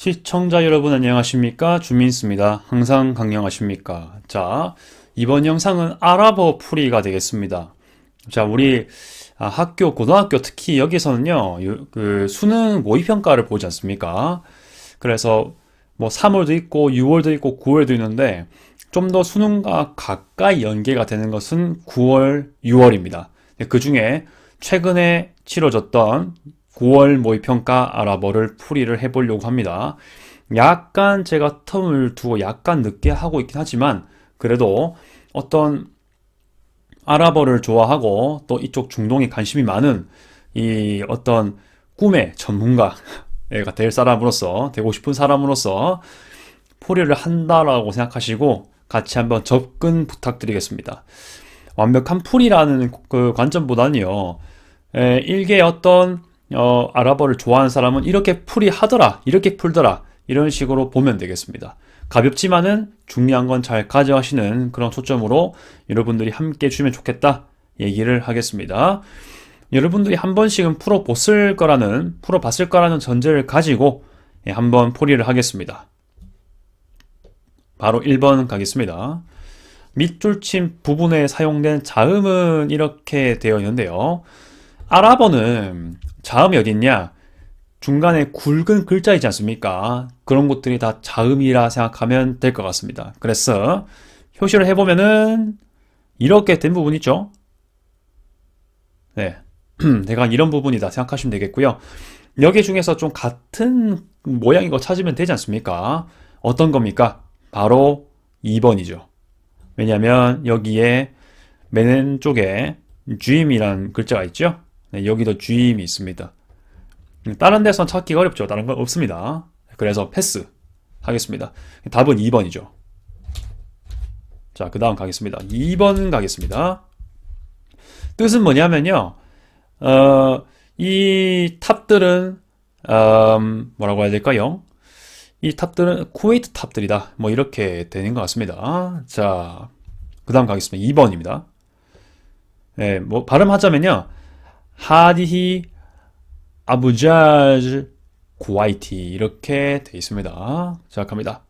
시청자 여러분 안녕하십니까? 주민수입니다. 항상 강령하십니까? 자, 이번 영상은 아랍어 풀이가 되겠습니다. 자, 우리 학교, 고등학교 특히 여기서는요, 그 수능 모의평가를 보지 않습니까? 그래서 뭐 3월도 있고 6월도 있고 9월도 있는데 좀 더 수능과 가까이 연계가 되는 것은 9월, 6월입니다. 그 중에 최근에 치러졌던 9월 모의평가 아랍어를 풀이를 해보려고 합니다. 약간 제가 텀을 두고 약간 늦게 하고 있긴 하지만 그래도 어떤 아랍어를 좋아하고 또 이쪽 중동에 관심이 많은 이 어떤 꿈의 전문가가 될 사람으로서, 되고 싶은 사람으로서 풀이를 한다라고 생각하시고 같이 한번 접근 부탁드리겠습니다. 완벽한 풀이라는 그 관점보다는요, 일개의 어떤 아랍어를 좋아하는 사람은 이렇게 풀이하더라, 이렇게 풀더라, 이런 식으로 보면 되겠습니다. 가볍지만은 중요한 건 잘 가져가시는 그런 초점으로 여러분들이 함께 해주면 좋겠다 얘기를 하겠습니다. 여러분들이 한 번씩은 풀어봤을 거라는 전제를 가지고 한번 풀이를 하겠습니다. 바로 1번 가겠습니다. 밑줄침 부분에 사용된 자음은 이렇게 되어 있는데요. 아랍어는 자음이 어디 있냐? 중간에 굵은 글자 있지 않습니까? 그런 것들이 다 자음이라 생각하면 될 것 같습니다. 그래서 표시를 해보면은 이렇게 된 부분 있죠? 네. 대강 이런 부분이다 생각하시면 되겠고요. 여기 중에서 좀 같은 모양인 거 찾으면 되지 않습니까? 어떤 겁니까? 바로 2번이죠. 왜냐하면 여기에 맨 쪽에 dream이라는 글자가 있죠? 네, 여기도 dream이 있습니다. 다른 데선 찾기가 어렵죠. 다른 건 없습니다. 그래서 패스 하겠습니다. 답은 2번이죠. 자, 그 다음 가겠습니다. 2번 가겠습니다. 뜻은 뭐냐면요. 이 탑들은 뭐라고 해야 될까요? 이 탑들은 쿠웨이트 탑들이다. 뭐 이렇게 되는 것 같습니다. 자, 그 다음 가겠습니다. 2번입니다. 네, 뭐 발음하자면요. 하디히 아부자즈 쿠와이티 이렇게 되어 있습니다. 자, 갑니다.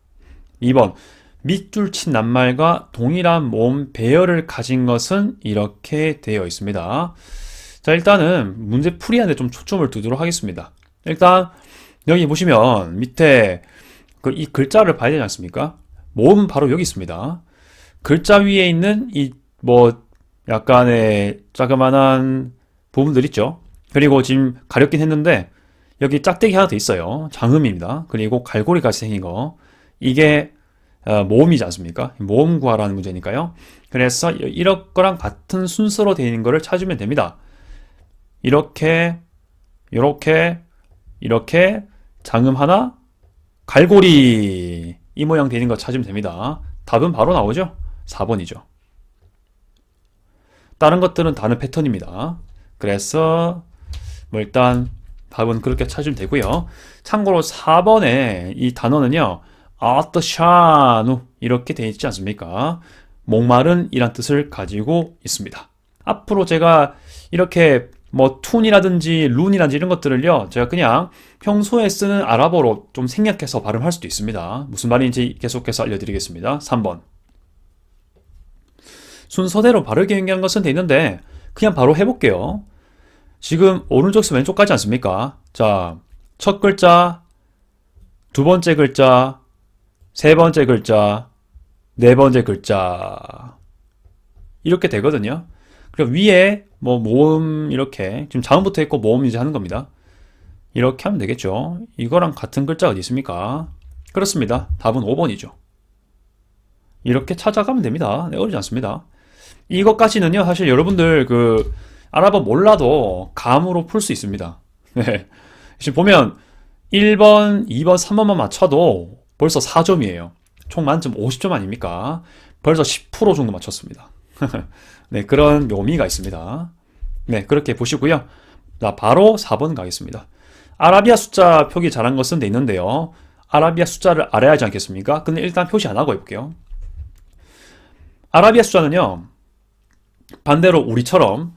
2번 밑줄 친 낱말과 동일한 모음 배열을 가진 것은 이렇게 되어 있습니다. 자, 일단은 문제 풀이하는데 좀 초점을 두도록 하겠습니다. 일단 여기 보시면 밑에 이 글자를 봐야 되지 않습니까? 모음은 바로 여기 있습니다. 글자 위에 있는 이 뭐 약간의 자그만한 부분들 있죠. 그리고 지금 가렸긴 했는데 여기 짝대기 하나 더 있어요. 장음입니다. 그리고 갈고리같이 생긴 거. 이게 모음이지 않습니까? 모음 구하라는 문제니까요. 그래서 이런 거랑 같은 순서로 되어 있는 거를 찾으면 됩니다. 이렇게 이렇게 장음 하나 갈고리 이 모양 되는 거 찾으면 됩니다. 답은 바로 나오죠? 4번이죠. 다른 것들은 다른 패턴입니다. 그래서 뭐 일단 답은 그렇게 찾으면 되고요. 참고로 4번에 이 단어는요. 아떠샤누 이렇게 되어 있지 않습니까? 목마른 이란 뜻을 가지고 있습니다. 앞으로 제가 이렇게 뭐 툰이라든지 룬이라든지 이런 것들을요. 제가 그냥 평소에 쓰는 아랍어로 좀 생략해서 발음할 수도 있습니다. 무슨 말인지 계속해서 알려드리겠습니다. 3번 순서대로 바르게 연기한 것은 돼 있는데 그냥 바로 해볼게요. 지금 오른쪽에서 왼쪽까지 않습니까? 자, 첫 글자, 두 번째 글자, 세 번째 글자, 네 번째 글자 이렇게 되거든요. 그리고 위에 뭐 모음 이렇게 지금 자음부터 있고 모음 이제 하는 겁니다. 이렇게 하면 되겠죠. 이거랑 같은 글자 어디 있습니까? 그렇습니다. 답은 5번이죠. 이렇게 찾아가면 됩니다. 네, 어렵지 않습니다. 이것까지는요, 사실 여러분들 그 아랍어 몰라도 감으로 풀 수 있습니다. 네. 지금 보면 1번, 2번, 3번만 맞춰도 벌써 4점이에요. 총 만점 50점 아닙니까? 벌써 10% 정도 맞췄습니다. 네, 그런 묘미가 있습니다. 네, 그렇게 보시고요. 자, 바로 4번 가겠습니다. 아라비아 숫자 표기 잘한 것은 돼 있는데요. 아라비아 숫자를 알아야 하지 않겠습니까? 근데 일단 표시 안 하고 해볼게요. 아라비아 숫자는요, 반대로 우리처럼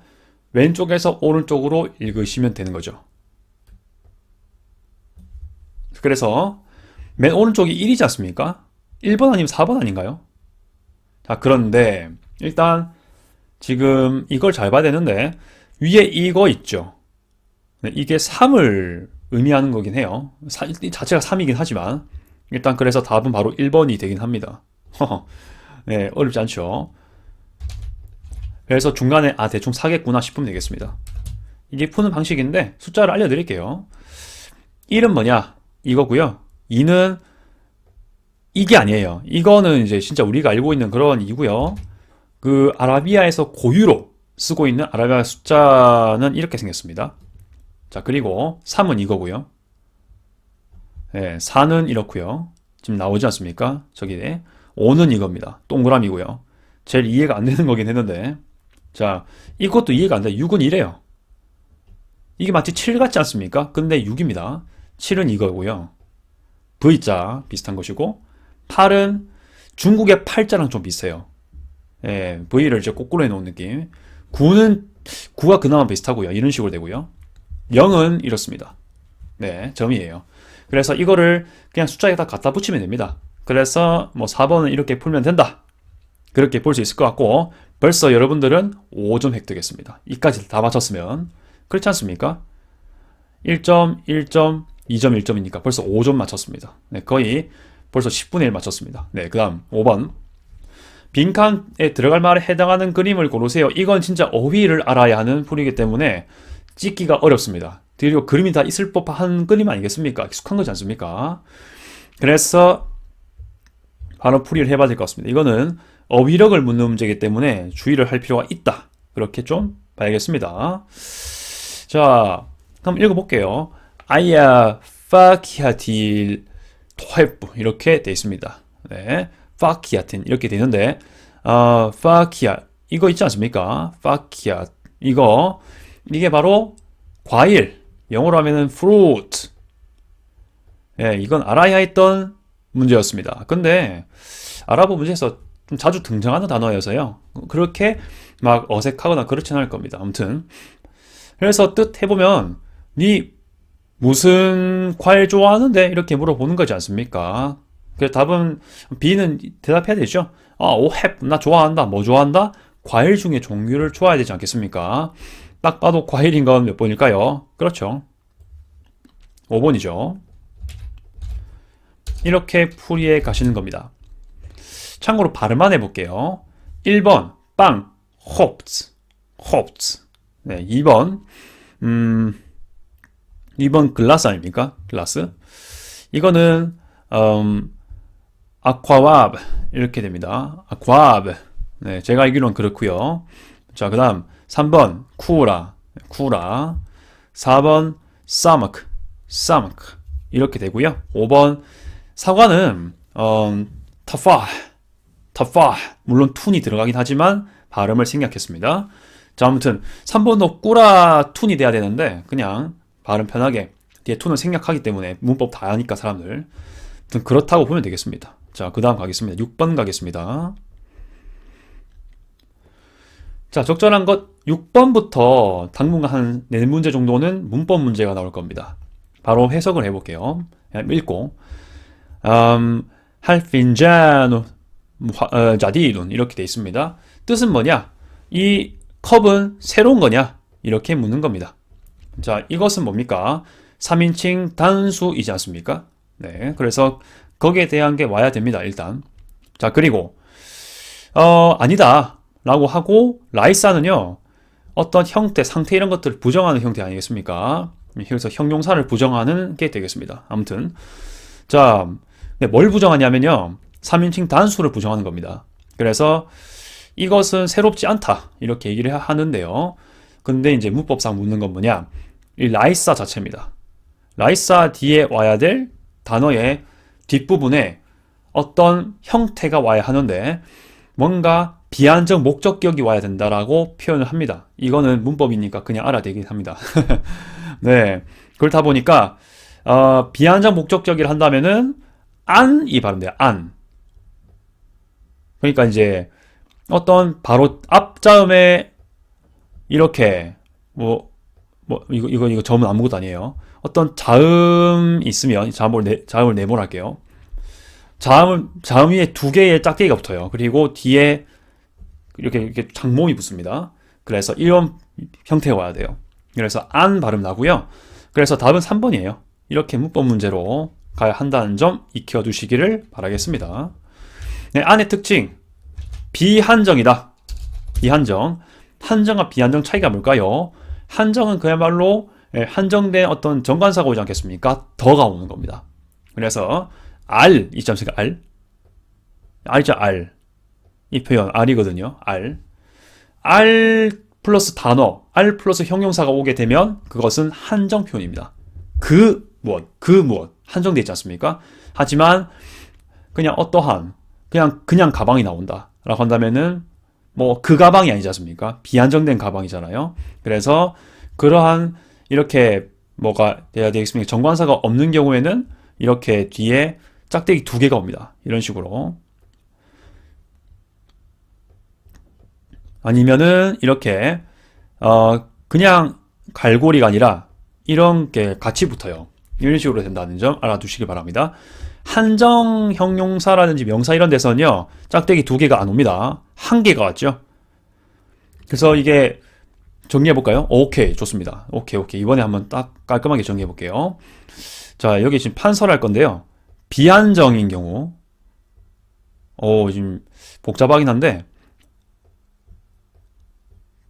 왼쪽에서 오른쪽으로 읽으시면 되는 거죠. 그래서 맨 오른쪽이 1이지 않습니까? 1번 아니면 4번 아닌가요? 자, 그런데 일단 지금 이걸 잘 봐야 되는데 위에 이거 있죠. 네, 이게 3을 의미하는 거긴 해요. 자체가 3이긴 하지만 일단 그래서 답은 바로 1번이 되긴 합니다. 네, 어렵지 않죠. 그래서 중간에 대충 사겠구나 싶으면 되겠습니다. 이게 푸는 방식인데 숫자를 알려드릴게요. 1은 뭐냐? 이거고요. 2는 이게 아니에요. 이거는 이제 진짜 우리가 알고 있는 그런 이고요. 그 아라비아에서 고유로 쓰고 있는 아라비아 숫자는 이렇게 생겼습니다. 자, 그리고 3은 이거고요. 네, 4는 이렇고요. 지금 나오지 않습니까? 저기 5는 이겁니다. 동그라미고요. 제일 이해가 안 되는 거긴 했는데 자, 이것도 이해가 안 돼. 6은 이래요. 이게 마치 7 같지 않습니까? 근데 6입니다. 7은 이거고요. V자 비슷한 것이고 8은 중국의 팔자랑 좀 비슷해요. 예, V를 이제 거꾸로 해놓은 느낌. 9가 그나마 비슷하고요. 이런 식으로 되고요. 0은 이렇습니다. 네, 점이에요. 그래서 이거를 그냥 숫자에다 갖다 붙이면 됩니다. 그래서 뭐 4번은 이렇게 풀면 된다. 그렇게 볼 수 있을 것 같고 벌써 여러분들은 5점 획득했습니다. 이까지 다 맞췄으면 그렇지 않습니까? 1점, 1점, 2점, 1점이니까 벌써 5점 맞췄습니다. 네, 거의 벌써 10분의 1 맞췄습니다. 네, 그 다음 5번. 빈칸에 들어갈 말에 해당하는 그림을 고르세요. 이건 진짜 어휘를 알아야 하는 풀이기 때문에 찍기가 어렵습니다. 그리고 그림이 다 있을 법한 그림 아니겠습니까? 익숙한 거지 않습니까? 그래서 바로 풀이를 해봐야 될 것 같습니다. 이거는 어휘력을 묻는 문제이기 때문에 주의를 할 필요가 있다. 그렇게 좀 봐야겠습니다. 자, 한번 읽어볼게요. 아야 파키하틸 토헤프 이렇게 돼 있습니다. 네, 파키하틴 이렇게 돼 있는데 파키아 이거 있지 않습니까? 파키아 이게 바로 과일 영어로 하면은 fruit. 예, 이건 알아야 했던 문제였습니다. 근데 아랍어 문제에서 좀 자주 등장하는 단어여서요. 그렇게 막 어색하거나 그렇진 않을 겁니다. 아무튼 그래서 뜻 해보면 니 무슨 과일 좋아하는데? 이렇게 물어보는 거지 않습니까? 그 답은 B는 대답해야 되죠. 오헵 나 좋아한다. 뭐 좋아한다? 과일 중에 종류를 좋아해야 되지 않겠습니까? 딱 봐도 과일인 건 몇 번일까요? 그렇죠. 5번이죠. 이렇게 풀이해 가시는 겁니다. 참고로 발음만 해볼게요. 1번 빵 hoped. 네, 2번 글라스 아닙니까? 글라스. 이거는 아쿠아와브 이렇게 됩니다. 아쿠아와브. 네, 제가 알기로는 그렇고요. 자, 그다음 3번 쿠라. 4번 사마크. 이렇게 되고요. 5번 사과는 타파. 물론 툰이 들어가긴 하지만 발음을 생략했습니다. 자, 아무튼 3번도 꾸라 툰이 돼야 되는데 그냥 발음 편하게 뒤에 툰을 생략하기 때문에 문법 다 아니까 사람들. 아무튼 그렇다고 보면 되겠습니다. 자, 그 다음 가겠습니다. 6번 가겠습니다. 자, 적절한 것 6번부터 당분간 한 4문제 정도는 문법 문제가 나올 겁니다. 바로 해석을 해볼게요. 읽고 할 핀자누 자디룬 이렇게 돼 있습니다. 뜻은 뭐냐? 이 컵은 새로운 거냐? 이렇게 묻는 겁니다. 자, 이것은 뭡니까? 3인칭 단수이지 않습니까? 네, 그래서 거기에 대한 게 와야 됩니다, 일단. 자, 그리고 아니다 라고 하고 라이사는요 어떤 형태, 상태 이런 것들을 부정하는 형태 아니겠습니까? 그래서 형용사를 부정하는 게 되겠습니다. 아무튼 자, 뭘 부정하냐면요 3인칭 단수를 부정하는 겁니다. 그래서 이것은 새롭지 않다 이렇게 얘기를 하는데요. 근데 이제 문법상 묻는 건 뭐냐? 이 라이사 자체입니다. 라이사 뒤에 와야 될 단어의 뒷부분에 어떤 형태가 와야 하는데 뭔가 비한적 목적격이 와야 된다라고 표현을 합니다. 이거는 문법이니까 그냥 알아되긴 합니다. 네, 그렇다 보니까 비한적 목적격이라 한다면은 안이 발음돼요. 안. 그러니까 이제 어떤 바로 앞자음에 이렇게 이거 점은 아무것도 아니에요. 어떤 자음이 있으면 자음을 네모로 할게요. 자음 위에 두 개의 짝대기가 붙어요. 그리고 뒤에 이렇게 장모음이 붙습니다. 그래서 이런 형태가 와야 돼요. 그래서 안 발음 나고요. 그래서 답은 3번이에요. 이렇게 문법 문제로 가야 한다는 점 익혀두시기를 바라겠습니다. 네, 안의 특징. 비한정이다. 비한정. 한정과 비한정 차이가 뭘까요? 한정은 그야말로 한정된 어떤 정관사가 오지 않겠습니까? 더가 오는 겁니다. 그래서 알, 이 점수가 알. 알죠, 알. 이 표현 알이거든요. 알 플러스 단어, 알 플러스 형용사가 오게 되면 그것은 한정 표현입니다. 그 무엇 한정되어 있지 않습니까? 하지만 그냥 어떠한 그냥 가방이 나온다 라고 한다면은 뭐 그 가방이 아니지 않습니까? 비한정된 가방이잖아요. 그래서 그러한 이렇게 뭐가 돼야 되겠습니까? 정관사가 없는 경우에는 이렇게 뒤에 짝대기 두 개가 옵니다. 이런 식으로. 아니면은 이렇게 그냥 갈고리가 아니라 이런 게 같이 붙어요. 이런 식으로 된다는 점 알아두시기 바랍니다. 한정 형용사라든지 명사 이런 데서는요, 짝대기 두 개가 안 옵니다. 한 개가 왔죠. 그래서 이게 정리해볼까요? 오케이, 좋습니다. 오케이. 이번에 한번 딱 깔끔하게 정리해볼게요. 자, 여기 지금 판설할 건데요. 비한정인 경우, 지금 복잡하긴 한데,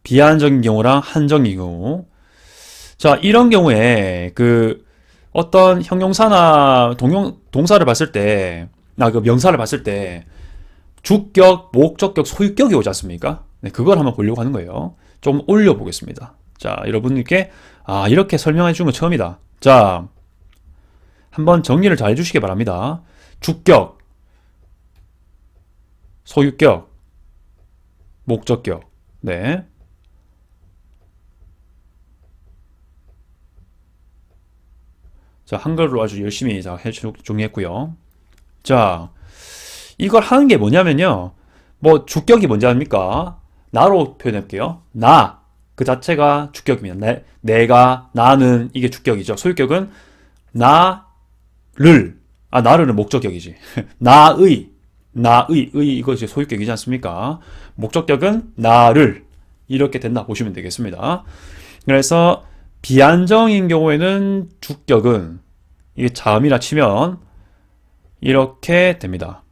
비한정인 경우랑 한정인 경우. 자, 이런 경우에 어떤 형용사나 동사를 봤을 때, 그 명사를 봤을 때 주격, 목적격, 소유격이 오지 않습니까? 네, 그걸 한번 보려고 하는 거예요. 좀 올려보겠습니다. 자, 여러분들께 이렇게 설명해 준 건 처음이다. 자, 한번 정리를 잘 해주시기 바랍니다. 주격, 소유격, 목적격. 네. 자, 한글로 아주 열심히 정리했고요. 자, 이걸 하는 게 뭐냐면요. 뭐 주격이 뭔지 압니까? 나로 표현할게요. 나, 그 자체가 주격입니다. 내가, 나는 이게 주격이죠. 소유격은 나를, 나를은 목적격이지. 나의 이것이 소유격이지 않습니까? 목적격은 나를, 이렇게 된다 보시면 되겠습니다. 그래서 비한정인 경우에는 주격은 이게 자음이라 치면 이렇게 됩니다.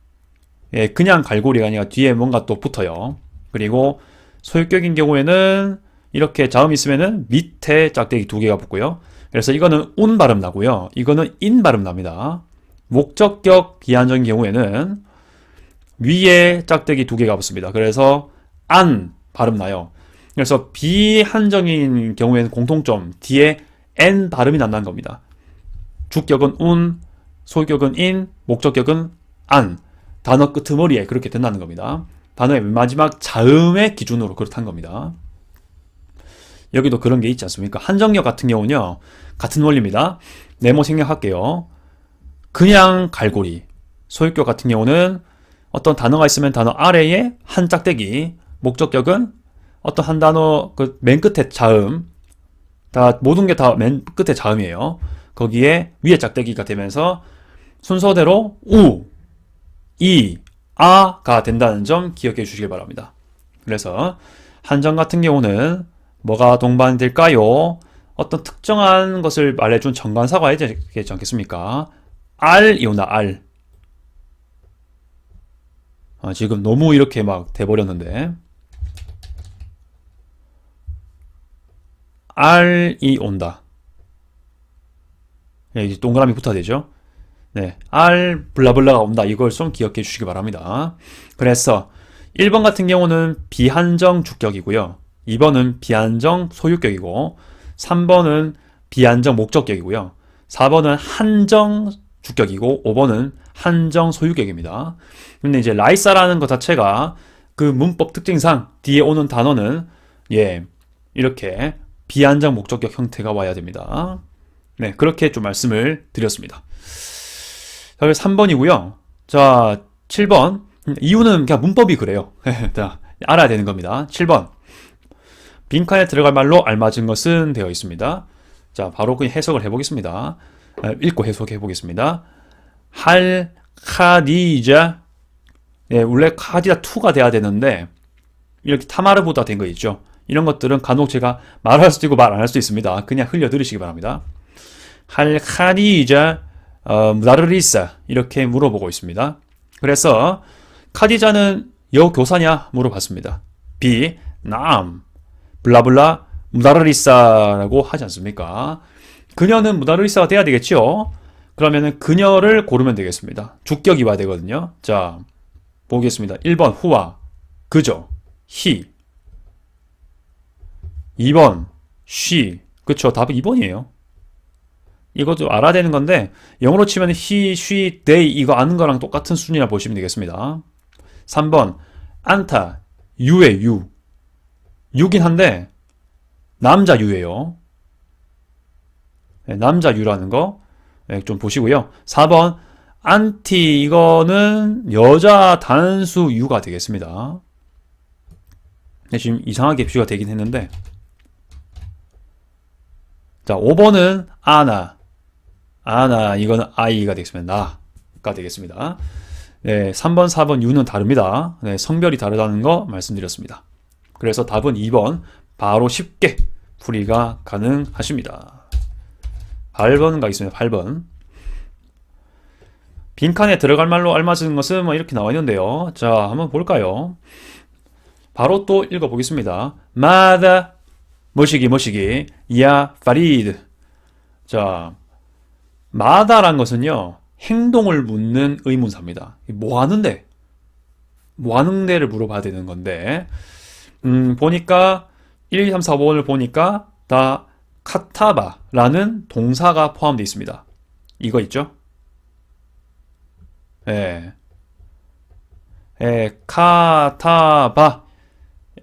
예, 그냥 갈고리가 아니라 뒤에 뭔가 또 붙어요. 그리고 소유격인 경우에는 이렇게 자음이 있으면은 밑에 짝대기 두 개가 붙고요. 그래서 이거는 운 발음 나고요. 이거는 인 발음 납니다. 목적격 비한정인 경우에는 위에 짝대기 두 개가 붙습니다. 그래서 안 발음 나요. 그래서 비한정인 경우에는 공통점 뒤에 n 발음이 난다는 겁니다. 주격은 운, 소유격은 인, 목적격은 안. 단어 끄트머리에 그렇게 된다는 겁니다. 단어의 마지막 자음의 기준으로 그렇다는 겁니다. 여기도 그런 게 있지 않습니까? 한정역 같은 경우는요, 같은 원리입니다. 네모 생략할게요. 그냥 갈고리. 소유격 같은 경우는 어떤 단어가 있으면 단어 아래에 한 짝대기, 목적격은 어떤 한 단어 맨 끝에 자음, 모든 게 다 맨 끝에 자음이에요. 거기에 위에 짝대기가 되면서 순서대로 우, 이, 아가 된다는 점 기억해 주시길 바랍니다. 그래서 한정 같은 경우는 뭐가 동반될까요? 어떤 특정한 것을 말해준 정관사가 해야 되지 않겠습니까? 알이 온다, 알. 지금 너무 이렇게 막 돼버렸는데. 알이 온다. 네, 이제 동그라미 붙어야 되죠. 네, 알 블라블라가 온다. 이걸 좀 기억해 주시기 바랍니다. 그래서 1번 같은 경우는 비한정 주격이고요. 2번은 비한정 소유격이고 3번은 비한정 목적격이고요. 4번은 한정 주격이고 5번은 한정 소유격입니다. 근데 이제 라이사라는 것 자체가 그 문법 특징상 뒤에 오는 단어는 이렇게 비한정 목적격 형태가 와야 됩니다. 네, 그렇게 좀 말씀을 드렸습니다. 자, 3번이고요. 자, 7번. 이유는 그냥 문법이 그래요. 자, 알아야 되는 겁니다. 7번. 빈칸에 들어갈 말로 알맞은 것은 되어 있습니다. 자, 바로 그냥 해석을 해보겠습니다. 읽고 해석해 보겠습니다. 할, 카디자. 네, 원래 카디자 투가 돼야 되는데 이렇게 타마르보다 된 거 있죠. 이런 것들은 간혹 제가 말할 수도 있고 말 안 할 수도 있습니다. 그냥 흘려 들으시기 바랍니다. 할 카디자 무다르리사 이렇게 물어보고 있습니다. 그래서 카디자는 여교사냐 물어봤습니다. B. 남 블라블라 무다르리사라고 하지 않습니까? 그녀는 무다르리사가 돼야 되겠죠. 그러면은 그녀를 고르면 되겠습니다. 주격이 와야 되거든요. 자, 보겠습니다. 1번 후와 그죠? he. 2번 she. 그쵸? 답은 2번이에요. 이것도 알아야 되는 건데 영어로 치면 he, she, they 이거 아는 거랑 똑같은 수준이라 보시면 되겠습니다. 3번 안타 you의 you. you긴 한데 남자 you예요. 네, 남자 you라는 거 좀 보시고요. 4번 안티 이거는 여자 단수 you가 되겠습니다. 네, 지금 이상하게 비유가 되긴 했는데 자 5번은 아나 이거는 I가 되겠습니다. 나가 되겠습니다. 네, 3번 4번 you는 다릅니다. 네, 성별이 다르다는 거 말씀드렸습니다. 그래서 답은 2번 바로 쉽게 풀이가 가능하십니다. 8번 가겠습니다. 8번 빈칸에 들어갈 말로 알맞은 것은 뭐 이렇게 나와 있는데요. 자 한번 볼까요? 바로 또 읽어보겠습니다. 마다 뭐시기 야 파리드. 자 마다란 것은요 행동을 묻는 의문사입니다. 뭐 하는데? 뭐 하는데를 물어봐야 되는 건데 보니까 1, 2, 3, 4, 5번을 보니까 다 카타바라는 동사가 포함되어 있습니다. 이거 있죠? 카타바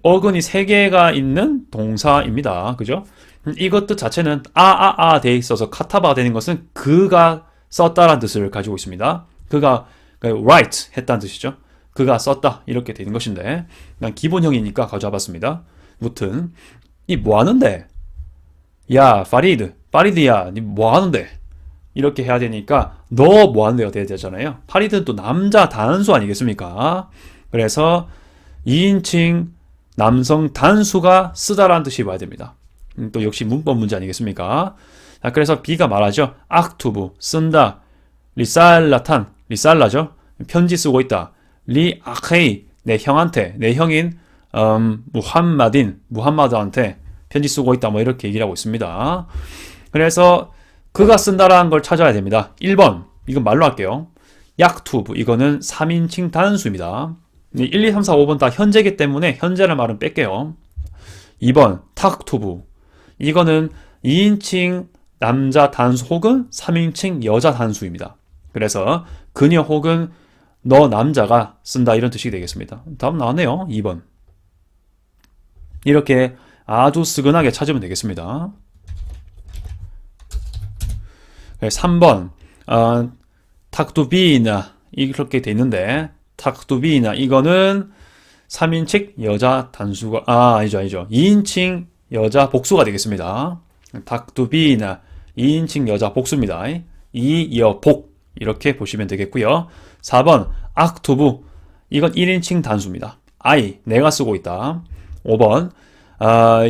어근이 3개가 있는 동사입니다. 그죠? 이것 뜻 자체는 돼 있어서 카타바가 되는 것은 그가 썼다라는 뜻을 가지고 있습니다. 그가 write 했다는 뜻이죠. 그가 썼다 이렇게 되는 것인데 난 기본형이니까 가져와 봤습니다. 무튼 이 뭐 하는데? 야 파리드야 니 뭐 하는데? 이렇게 해야 되니까 너 뭐 하는데요? 돼야 되잖아요. 파리드는 또 남자 단수 아니겠습니까? 그래서 2인칭 남성 단수가 쓰다라는 뜻이 와야 됩니다. 또 역시 문법 문제 아니겠습니까? 자, 그래서 B가 말하죠. 악투부 쓴다. 리살라죠. 편지 쓰고 있다. 리 아케이 내 형한테 내 형인 무함마드한테 편지 쓰고 있다. 뭐 이렇게 얘기를 하고 있습니다. 그래서 그가 쓴다라는 걸 찾아야 됩니다. 1번 이건 말로 할게요. 약투부 이거는 3인칭 단수입니다. 1, 2, 3, 4, 5번 다 현재이기 때문에 현재라는 말은 뺄게요. 2번 탁투부 이거는 2인칭 남자 단수 혹은 3인칭 여자 단수입니다. 그래서 그녀 혹은 너 남자가 쓴다 이런 뜻이 되겠습니다. 다음 나왔네요. 2번 이렇게 아주 스근하게 찾으면 되겠습니다. 3번 탁두비나 이렇게 돼 있는데 탁두비나 이거는 3인칭 여자 단수가 아니죠 2인칭 여자 복수가 되겠습니다. 탁두비나 2인칭 여자 복수입니다. 이여복 이렇게 보시면 되겠고요. 4번 악투부 이건 1인칭 단수입니다. 내가 쓰고 있다. 5번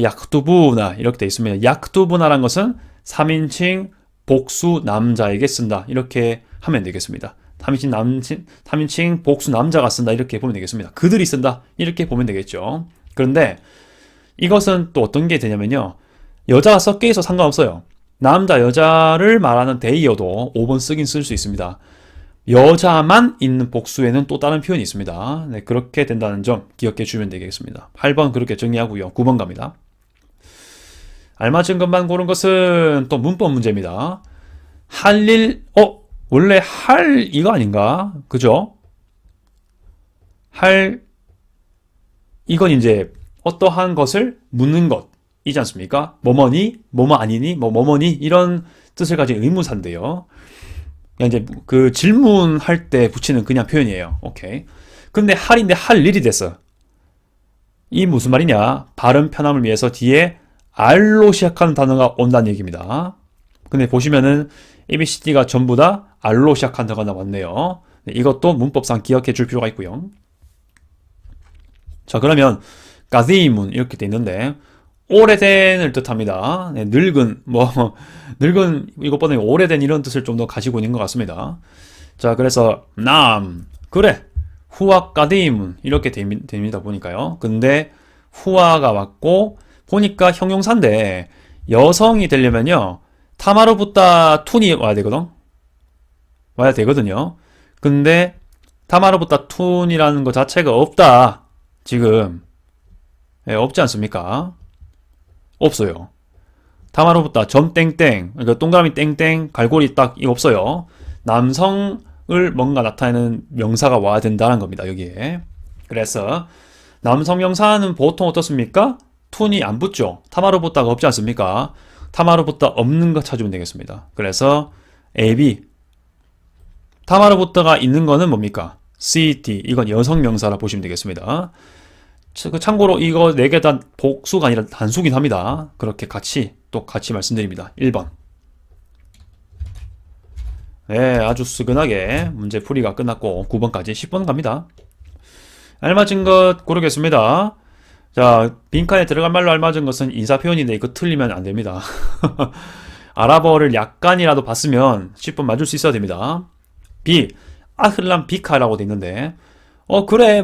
약투부나 이렇게 되어 있습니다. 약투부나란 것은 3인칭 복수 남자에게 쓴다. 이렇게 하면 되겠습니다. 3인칭 복수 남자가 쓴다. 이렇게 보면 되겠습니다. 그들이 쓴다. 이렇게 보면 되겠죠. 그런데 이것은 또 어떤 게 되냐면요. 여자가 섞여 있어 상관없어요. 남자, 여자를 말하는 데이어도 5번 쓰긴 쓸 수 있습니다. 여자만 있는 복수에는 또 다른 표현이 있습니다. 네, 그렇게 된다는 점 기억해 주면 되겠습니다. 8번 그렇게 정리하고요. 9번 갑니다. 알맞은 것만 고른 것은 또 문법 문제입니다. 할 일, 원래 할 이거 아닌가? 그죠? 이건 이제 어떠한 것을 묻는 것이지 않습니까? 뭐뭐니? 뭐뭐 아니니? 뭐뭐니? 이런 뜻을 가진 의문사인데요. 그냥 이제 그 질문할 때 붙이는 그냥 표현이에요. 오케이. 근데 할인데 할 일이 됐어. 이 무슨 말이냐? 발음 편함을 위해서 뒤에 R로 시작하는 단어가 온다는 얘기입니다. 근데 보시면은 ABCD가 전부 다 R로 시작한다가 나왔네요. 네, 이것도 문법상 기억해 줄 필요가 있고요. 자, 그러면 가디문 이렇게 돼 있는데 오래된을 뜻합니다. 네, 늙은 늙은 이것보다 오래된 이런 뜻을 좀 더 가지고 있는 것 같습니다. 자, 그래서 남 그래 후와 가디문 이렇게 됩니다 보니까요. 근데 후와가 왔고 보니까 형용사인데 여성이 되려면요 타마르부타 툰이 와야 되거든요. 근데 타마르부타 툰이라는 것 자체가 없다. 지금 없지 않습니까? 없어요. 타마르부타 점 땡땡 그러니까 동그라미 땡땡 갈고리 딱 이거 없어요. 남성을 뭔가 나타내는 명사가 와야 된다는 겁니다. 여기에. 그래서 남성 명사는 보통 어떻습니까? 툰이 안 붙죠. 타마르부타가 없지 않습니까? 타마르부타 없는 거 찾으면 되겠습니다. 그래서 A, B 타마르부타가 있는 거는 뭡니까? C, D 이건 여성 명사라 보시면 되겠습니다. 참고로 이거 4개 다 복수가 아니라 단수긴 합니다. 그렇게 같이 말씀드립니다. 1번. 네, 아주 스근하게 문제 풀이가 끝났고 9번까지 10번 갑니다. 알맞은 것 고르겠습니다. 자, 빈칸에 들어갈 말로 알맞은 것은 인사 표현인데 이거 틀리면 안 됩니다. 아랍어를 약간이라도 봤으면 10번 맞을 수 있어야 됩니다. B, 아흐람 비카라고 돼 있는데 그래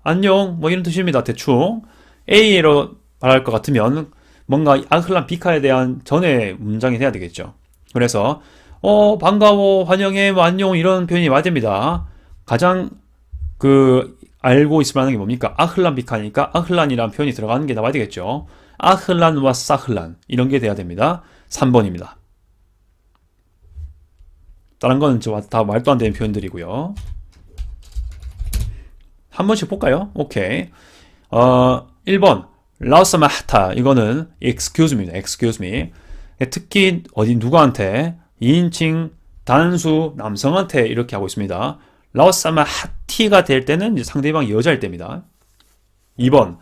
안녕 이런 뜻입니다. 대충 A로 말할 것 같으면 뭔가 아흐람 비카에 대한 전에 문장이 돼야 되겠죠. 그래서 반가워 환영해 안녕 이런 표현이 와야 됩니다. 가장 알고 있을 만한 게 뭡니까? 아흐란 비카니까 아흐란이라는 표현이 들어가는 게 나와야 되겠죠. 아흐란과 사흐란 이런 게 돼야 됩니다. 3번입니다. 다른 거는 다 말도 안 되는 표현들이고요. 한 번씩 볼까요? 오케이. 1번 라우사마하타 이거는 excuse me입니다. excuse me. 특히 누구한테 2인칭 단수 남성한테 이렇게 하고 있습니다. 라우사마하티가 될 때는 이제 상대방이 여자일 때입니다. 2번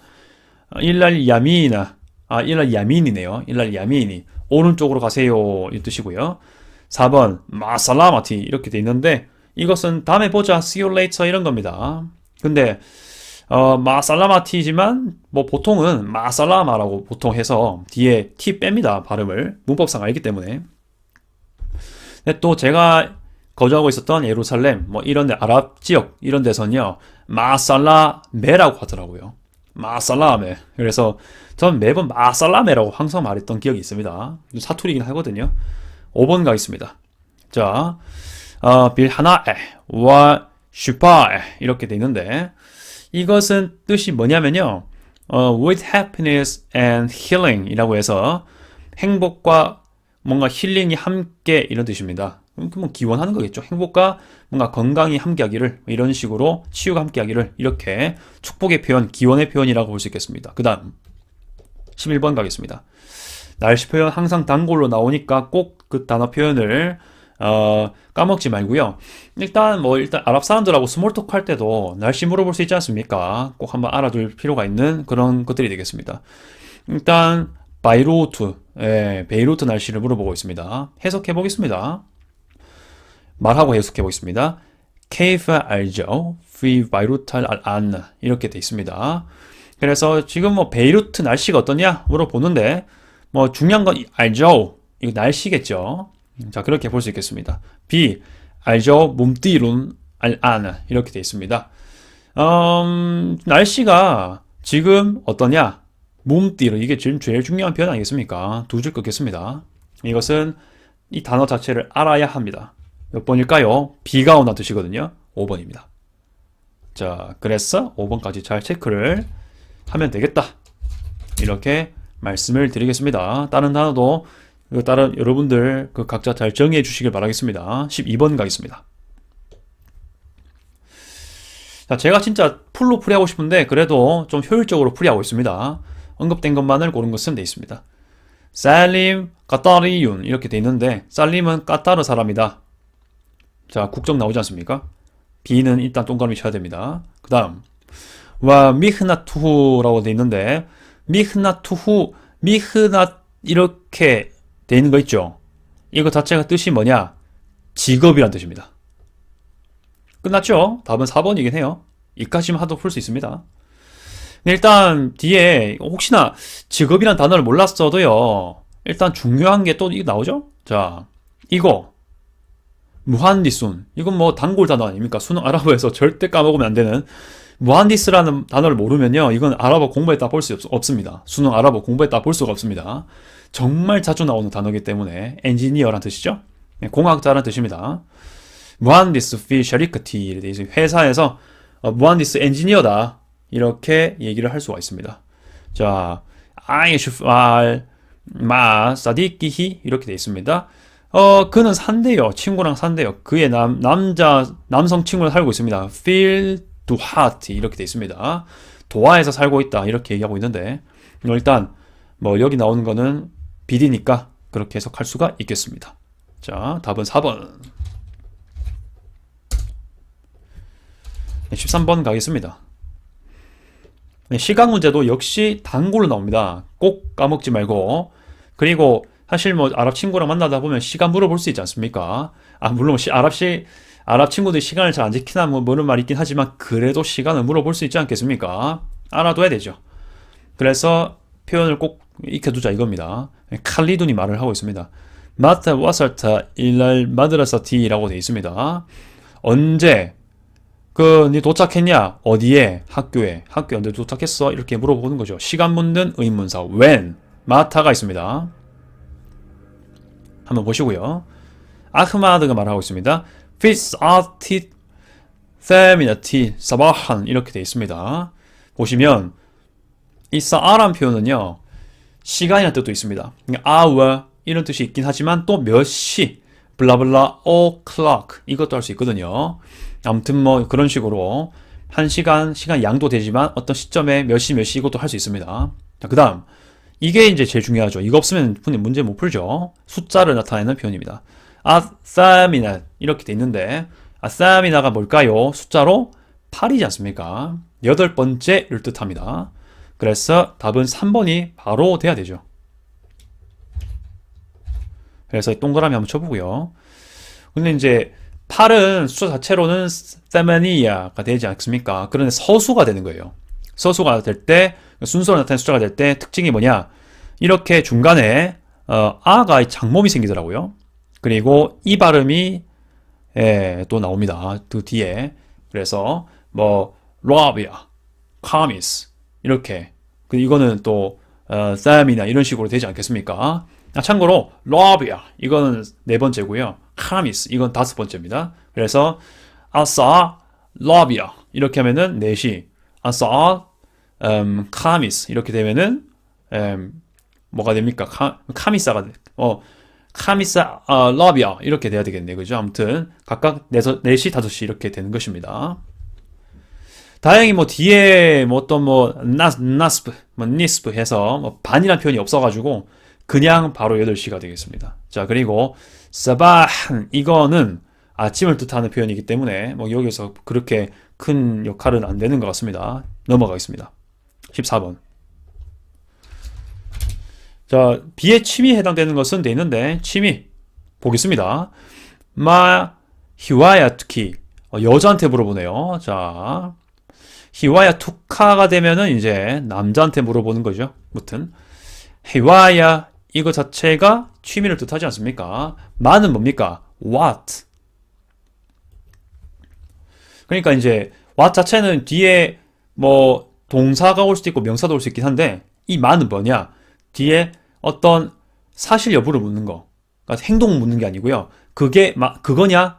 일랄 야미나 일랄 야민이네요. 일랄 야민이 오른쪽으로 가세요 이 뜻이고요. 4번 마살라마티 이렇게 돼 있는데 이것은 다음에 보자 see you later 이런 겁니다. 근데 마살라마티지만 보통은 마살라마라고 보통 해서 뒤에 T 뺍니다. 발음을 문법상 알기 때문에. 근데 또 제가 거주하고 있었던 예루살렘 이런 데 아랍 지역 이런 데서는요 마살라메라고 하더라고요. 마살라메. 그래서 전 매번 마살라메라고 항상 말했던 기억이 있습니다. 사투리긴 하거든요. 5번 가겠습니다. 자, 빌하나에 와 슈파에 이렇게 돼 있는데 이것은 뜻이 뭐냐면요 with happiness and healing 이라고 해서 행복과 뭔가 힐링이 함께 이런 뜻입니다. 기원하는 거겠죠. 행복과 뭔가 건강이 함께하기를 이런 식으로 치유가 함께하기를 이렇게 축복의 표현, 기원의 표현이라고 볼 수 있겠습니다. 그 다음 11번 가겠습니다. 날씨 표현 항상 단골로 나오니까 꼭 그 단어 표현을 까먹지 말고요. 일단 아랍 사람들하고 스몰톡 할 때도 날씨 물어볼 수 있지 않습니까? 꼭 한번 알아둘 필요가 있는 그런 것들이 되겠습니다. 일단 베이루트 날씨를 물어보고 있습니다. 해석해 보겠습니다. 말하고 해석해 보겠습니다. 케이프 알죠? 피 바이루탈 알안 이렇게 돼 있습니다. 그래서 지금 베이루트 날씨가 어떠냐 물어보는데 중요한 건 알죠? 이거 날씨겠죠? 자, 그렇게 볼 수 있겠습니다. B 알죠? 뭄띠룬 알안 이렇게 돼 있습니다. 날씨가 지금 어떠냐? 뭄띠룬 이게 지금 제일 중요한 표현 아니겠습니까? 두 줄 끊겠습니다. 이것은 이 단어 자체를 알아야 합니다. 몇 번일까요? 비가 온다는 뜻이거든요. 5번입니다. 자, 그래서 5번까지 잘 체크를 하면 되겠다. 이렇게 말씀을 드리겠습니다. 다른 단어도 다른 여러분들 각자 잘 정리해 주시길 바라겠습니다. 12번 가겠습니다. 자, 제가 진짜 풀로 풀이하고 싶은데 그래도 좀 효율적으로 풀이하고 있습니다. 언급된 것만을 고른 것은 돼 있습니다. 살림 까타리윤 이렇게 돼 있는데 살림은 까타르 사람이다. 자, 국적 나오지 않습니까? B는 일단 동그라미 쳐야 됩니다. 그 다음 와 미흐나투후라고 돼 있는데 미흐나투후 미흐나 이렇게 돼 있는 거 있죠? 이거 자체가 뜻이 뭐냐? 직업이란 뜻입니다. 끝났죠? 답은 4번이긴 해요. 이까지만 하도 풀 수 있습니다. 일단 뒤에 혹시나 직업이란 단어를 몰랐어도요. 일단 중요한 게 또 나오죠? 자, 이거 무한디순. 이건 뭐 단골 단어 아닙니까? 수능 아랍어에서 절대 까먹으면 안 되는 무한디스라는 단어를 모르면요. 이건 아랍어 공부했다 볼 수 없습니다. 수능 아랍어 공부했다 볼 수가 없습니다. 정말 자주 나오는 단어이기 때문에 엔지니어란 뜻이죠. 공학자란 뜻입니다. 무한디스 피 샤리크티 회사에서 무한디스 엔지니어다 이렇게 얘기를 할 수가 있습니다. 자, 아이슈 마 사디끼히 이렇게 돼 있습니다. 그는 산대요. 친구랑 산대요. 그의 남성 친구랑 살고 있습니다. feel to heart 이렇게 돼 있습니다. 도하에서 살고 있다 이렇게 얘기하고 있는데 일단 뭐 여기 나오는 거는 비디니까 그렇게 해석할 수가 있겠습니다. 자, 답은 4번. 13번 가겠습니다. 시각 문제도 역시 단골로 나옵니다. 꼭 까먹지 말고. 그리고 사실 뭐 아랍 친구랑 만나다 보면 시간 물어볼 수 있지 않습니까? 물론 아랍 친구들이 시간을 잘 안 지키나 뭐 그런 말이 있긴 하지만 그래도 시간을 물어볼 수 있지 않겠습니까? 알아둬야 되죠. 그래서 표현을 꼭 익혀두자 이겁니다. 칼리둔이 말을 하고 있습니다. 마타 와살타 일랄 마드라사티라고 되어 있습니다. 언제 니 도착했냐? 어디에? 학교에 언제 도착했어? 이렇게 물어보는 거죠. 시간 묻는 의문사 when 마타가 있습니다. 한번 보시고요. 아흐마드가 말하고 있습니다. Fis artit feminity 사바한 이렇게 되어 있습니다. 보시면 이 사아란 표현은요. 시간이라는 뜻도 있습니다. hour 이런 뜻이 있긴 하지만 또 몇 시 블라블라 o'clock 이것도 할 수 있거든요. 아무튼 뭐 그런 식으로 시간 양도 되지만 어떤 시점에 몇 시 이것도 할 수 있습니다. 자, 그 다음 이게 이제 제일 중요하죠. 이거 없으면 문제 못 풀죠. 숫자를 나타내는 표현입니다. 아사미나 이렇게 돼 있는데 아사미나가 뭘까요? 숫자로 8이지 않습니까? 8번째를 뜻합니다. 그래서 답은 3번이 바로 돼야 되죠. 그래서 동그라미 한번 쳐보고요. 근데 이제 8은 숫자 자체로는 세마니아가 되지 않습니까? 그런데 서수가 되는 거예요. 서수가 될 때, 순서로 나타낸 숫자가 될 때 특징이 뭐냐? 이렇게 중간에 아가 장모음이 생기더라고요. 그리고 이 발음이 또 나옵니다. 그 뒤에. 그래서 뭐 라비아, 카미스 이렇게. 이거는 또 사미나 이런 식으로 되지 않겠습니까? 참고로 라비아 이거는 4번째고요. 카미스 이건 5번째입니다. 그래서 아싸 라비아 이렇게 하면은 4시 아싸 카미스 이렇게 되면은 뭐가 됩니까? 카미사가 카미사 라비아 이렇게 돼야 되겠네. 그죠? 아무튼 각각 4시 5시 이렇게 되는 것입니다. 다행히 뭐 뒤에 뭐 어떤 뭐 나스프 뭐 니스프 해서 뭐 반이라는 표현이 없어가지고 그냥 바로 8시가 되겠습니다. 자, 그리고 사바한 이거는 아침을 뜻하는 표현이기 때문에 뭐 여기서 그렇게 큰 역할은 안 되는 것 같습니다. 넘어가겠습니다. 14번. 자, 비의 취미에 해당되는 것은 돼 있는데 취미 보겠습니다. 마 히와야 투키 여자한테 물어보네요. 자, 히와야 투카가 되면은 이제 남자한테 물어보는 거죠. 아무튼 히와야 이거 자체가 취미를 뜻하지 않습니까? 마는 뭡니까? what. 그러니까 이제 what 자체는 뒤에 뭐 동사가 올 수도 있고 명사도 올 수 있긴 한데 이 마는 뭐냐? 뒤에 어떤 사실 여부를 묻는 거. 그러니까 행동을 묻는 게 아니고요. 그게 그거냐?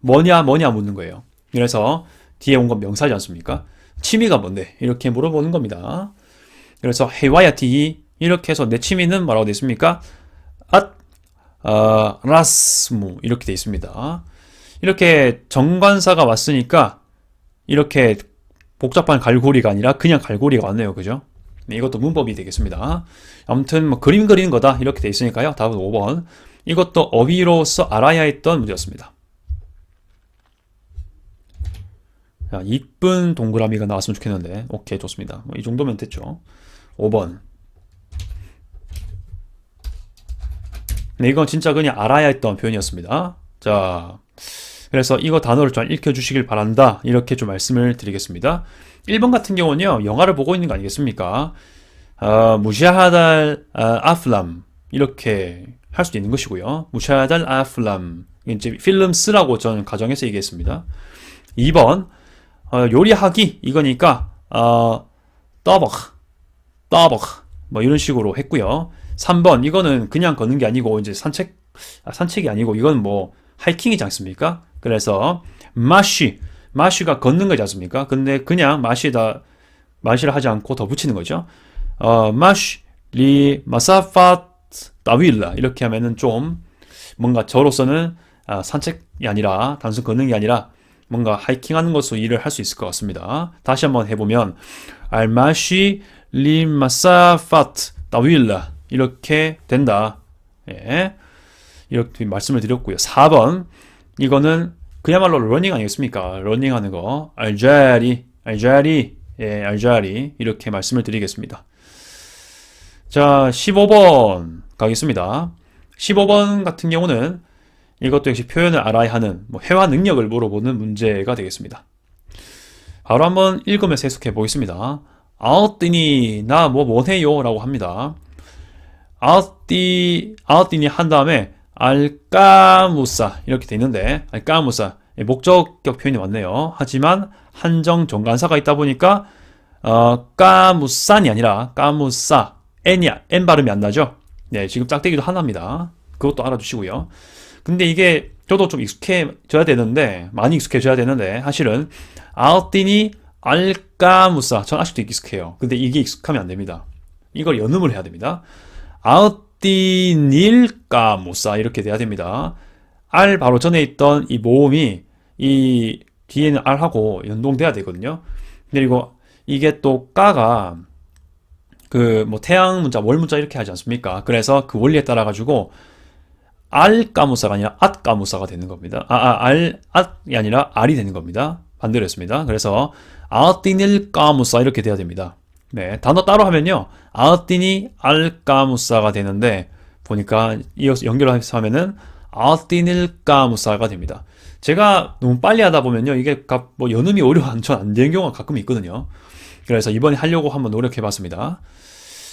뭐냐 묻는 거예요. 그래서 뒤에 온 건 명사지 않습니까? 취미가 뭔데? 이렇게 물어보는 겁니다. 그래서 헤와야티 이렇게 해서 내 취미는 뭐라고 되어 있습니까? 라스무 이렇게 되어 있습니다. 이렇게 정관사가 왔으니까 이렇게 복잡한 갈고리가 아니라 그냥 갈고리가 왔네요. 그죠? 네, 이것도 문법이 되겠습니다. 아무튼 뭐 그림 그리는 거다 이렇게 되어 있으니까요. 답은 5번. 이것도 어휘로서 알아야 했던 문제였습니다. 자, 이쁜 동그라미가 나왔으면 좋겠는데 오케이 좋습니다. 이 정도면 됐죠. 5번. 근데 이건 진짜 그냥 알아야 했던 표현이었습니다. 자, 그래서 이거 단어를 좀 읽혀주시길 바란다. 이렇게 좀 말씀을 드리겠습니다. 1번 같은 경우는요, 영화를 보고 있는 거 아니겠습니까? 무샤하달 아플람 이렇게 할 수도 있는 것이고요. 무샤하달 아플람 이제 필름스라고 저는 가정해서 얘기했습니다. 2번 요리하기 이거니까 떠벅 뭐 이런 식으로 했고요. 3번 이거는 그냥 걷는 게 아니고 이제 산책이 아니고 이건 뭐 하이킹이지 않습니까? 그래서 마쉬가 걷는 거지 않습니까? 근데 그냥 마시를 하지 않고 더 붙이는 거죠. 마쉬 리 마사파 따윌라 이렇게 하면은 좀 뭔가 저로서는 산책이 아니라 단순 걷는 게 아니라 뭔가 하이킹하는 것으로 일을 할 수 있을 것 같습니다. 다시 한번 해보면 알마쉬 리 마사파 따윌라 이렇게 된다. 예. 이렇게 말씀을 드렸고요. 4번 이거는 그야말로 러닝 아니겠습니까? 러닝하는 거 알자리 예, 알자리 이렇게 말씀을 드리겠습니다. 자, 15번 가겠습니다. 15번 같은 경우는 이것도 역시 표현을 알아야 하는 뭐 회화 능력을 물어보는 문제가 되겠습니다. 바로 한번 읽으면서 해석해 보겠습니다. 아웃디니 나 뭐 뭐해요? 라고 합니다. 아웃디니 한 다음에 알까무사 이렇게 돼 있는데 알까무사 목적격 표현이 맞네요. 하지만 한정 정관사가 있다 보니까 까무산이 아니라 까무사 N 발음이 안 나죠. 네, 지금 짝대기도 하나입니다. 그것도 알아두시고요. 근데 이게 저도 좀 익숙해져야 되는데 많이 익숙해져야 되는데 사실은 아웃디니 알까무사 전 아직도 익숙해요. 근데 이게 익숙하면 안 됩니다. 이걸 연음을 해야 됩니다. 아웃디닐까무사 이렇게 돼야 됩니다. 알 바로 전에 있던 이 모음이 이 뒤에는 R하고 연동돼야 되거든요. 그리고 이게 또 까가 그 뭐 태양 문자, 월 문자 이렇게 하지 않습니까? 그래서 그 원리에 따라 가지고 알까무사가 아니라 앗까무사가 되는 겁니다. 앗이 아니라 R이 되는 겁니다. 반대로 했습니다. 그래서 아웃디닐까무사 이렇게 돼야 됩니다. 네, 단어 따로 하면요. 아웃디니 알까무사가 되는데 보니까 이어서 연결해서 하면은 아웃디닐까무사가 됩니다. 제가 너무 빨리 하다 보면요. 이게 뭐 연음이 오히려 안 되는 경우가 가끔 있거든요. 그래서 이번에 하려고 한번 노력해 봤습니다.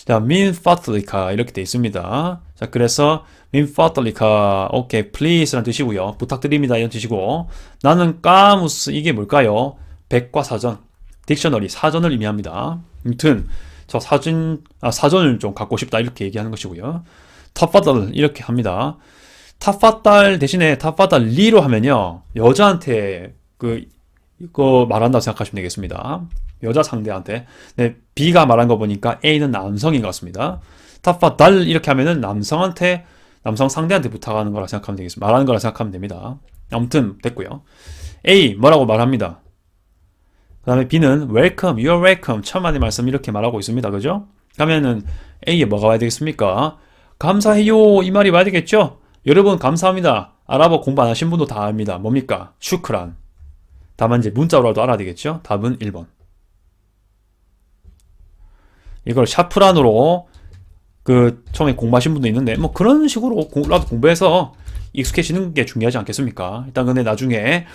자, 민파틀리카 이렇게 돼 있습니다. 자, 그래서 민파틀리카 오케이 please라는 뜻이고요. 부탁드립니다 이런 뜻이고 나는 까무스 이게 뭘까요? 백과사전 딕셔너리 사전을 의미합니다. 아무튼 저 사전을 좀 갖고 싶다 이렇게 얘기하는 것이고요. 타파달 이렇게 합니다. 타파달 대신에 타파달 리로 하면요 여자한테 그거 말한다고 생각하시면 되겠습니다. 여자 상대한테. 네, B가 말한 거 보니까 A는 남성인 것 같습니다. 타파달 이렇게 하면은 남성 상대한테 부탁하는 거라 생각하면 되겠습니다. 말하는 거라 생각하면 됩니다. 아무튼 됐고요. A 뭐라고 말합니다. 그 다음에 B는 welcome, you're welcome 천만의 말씀 이렇게 말하고 있습니다. 그죠? 그러면은 A에 뭐가 와야 되겠습니까? 감사해요 이 말이 와야 되겠죠? 여러분 감사합니다. 아랍어 공부 안 하신 분도 다 압니다. 뭡니까? 슈크란. 다만 이제 문자로라도 알아야 되겠죠? 답은 1번. 이걸 샤프란으로 처음에 공부하신 분도 있는데 뭐 그런 식으로 공부해서 익숙해지는 게 중요하지 않겠습니까? 일단 근데 나중에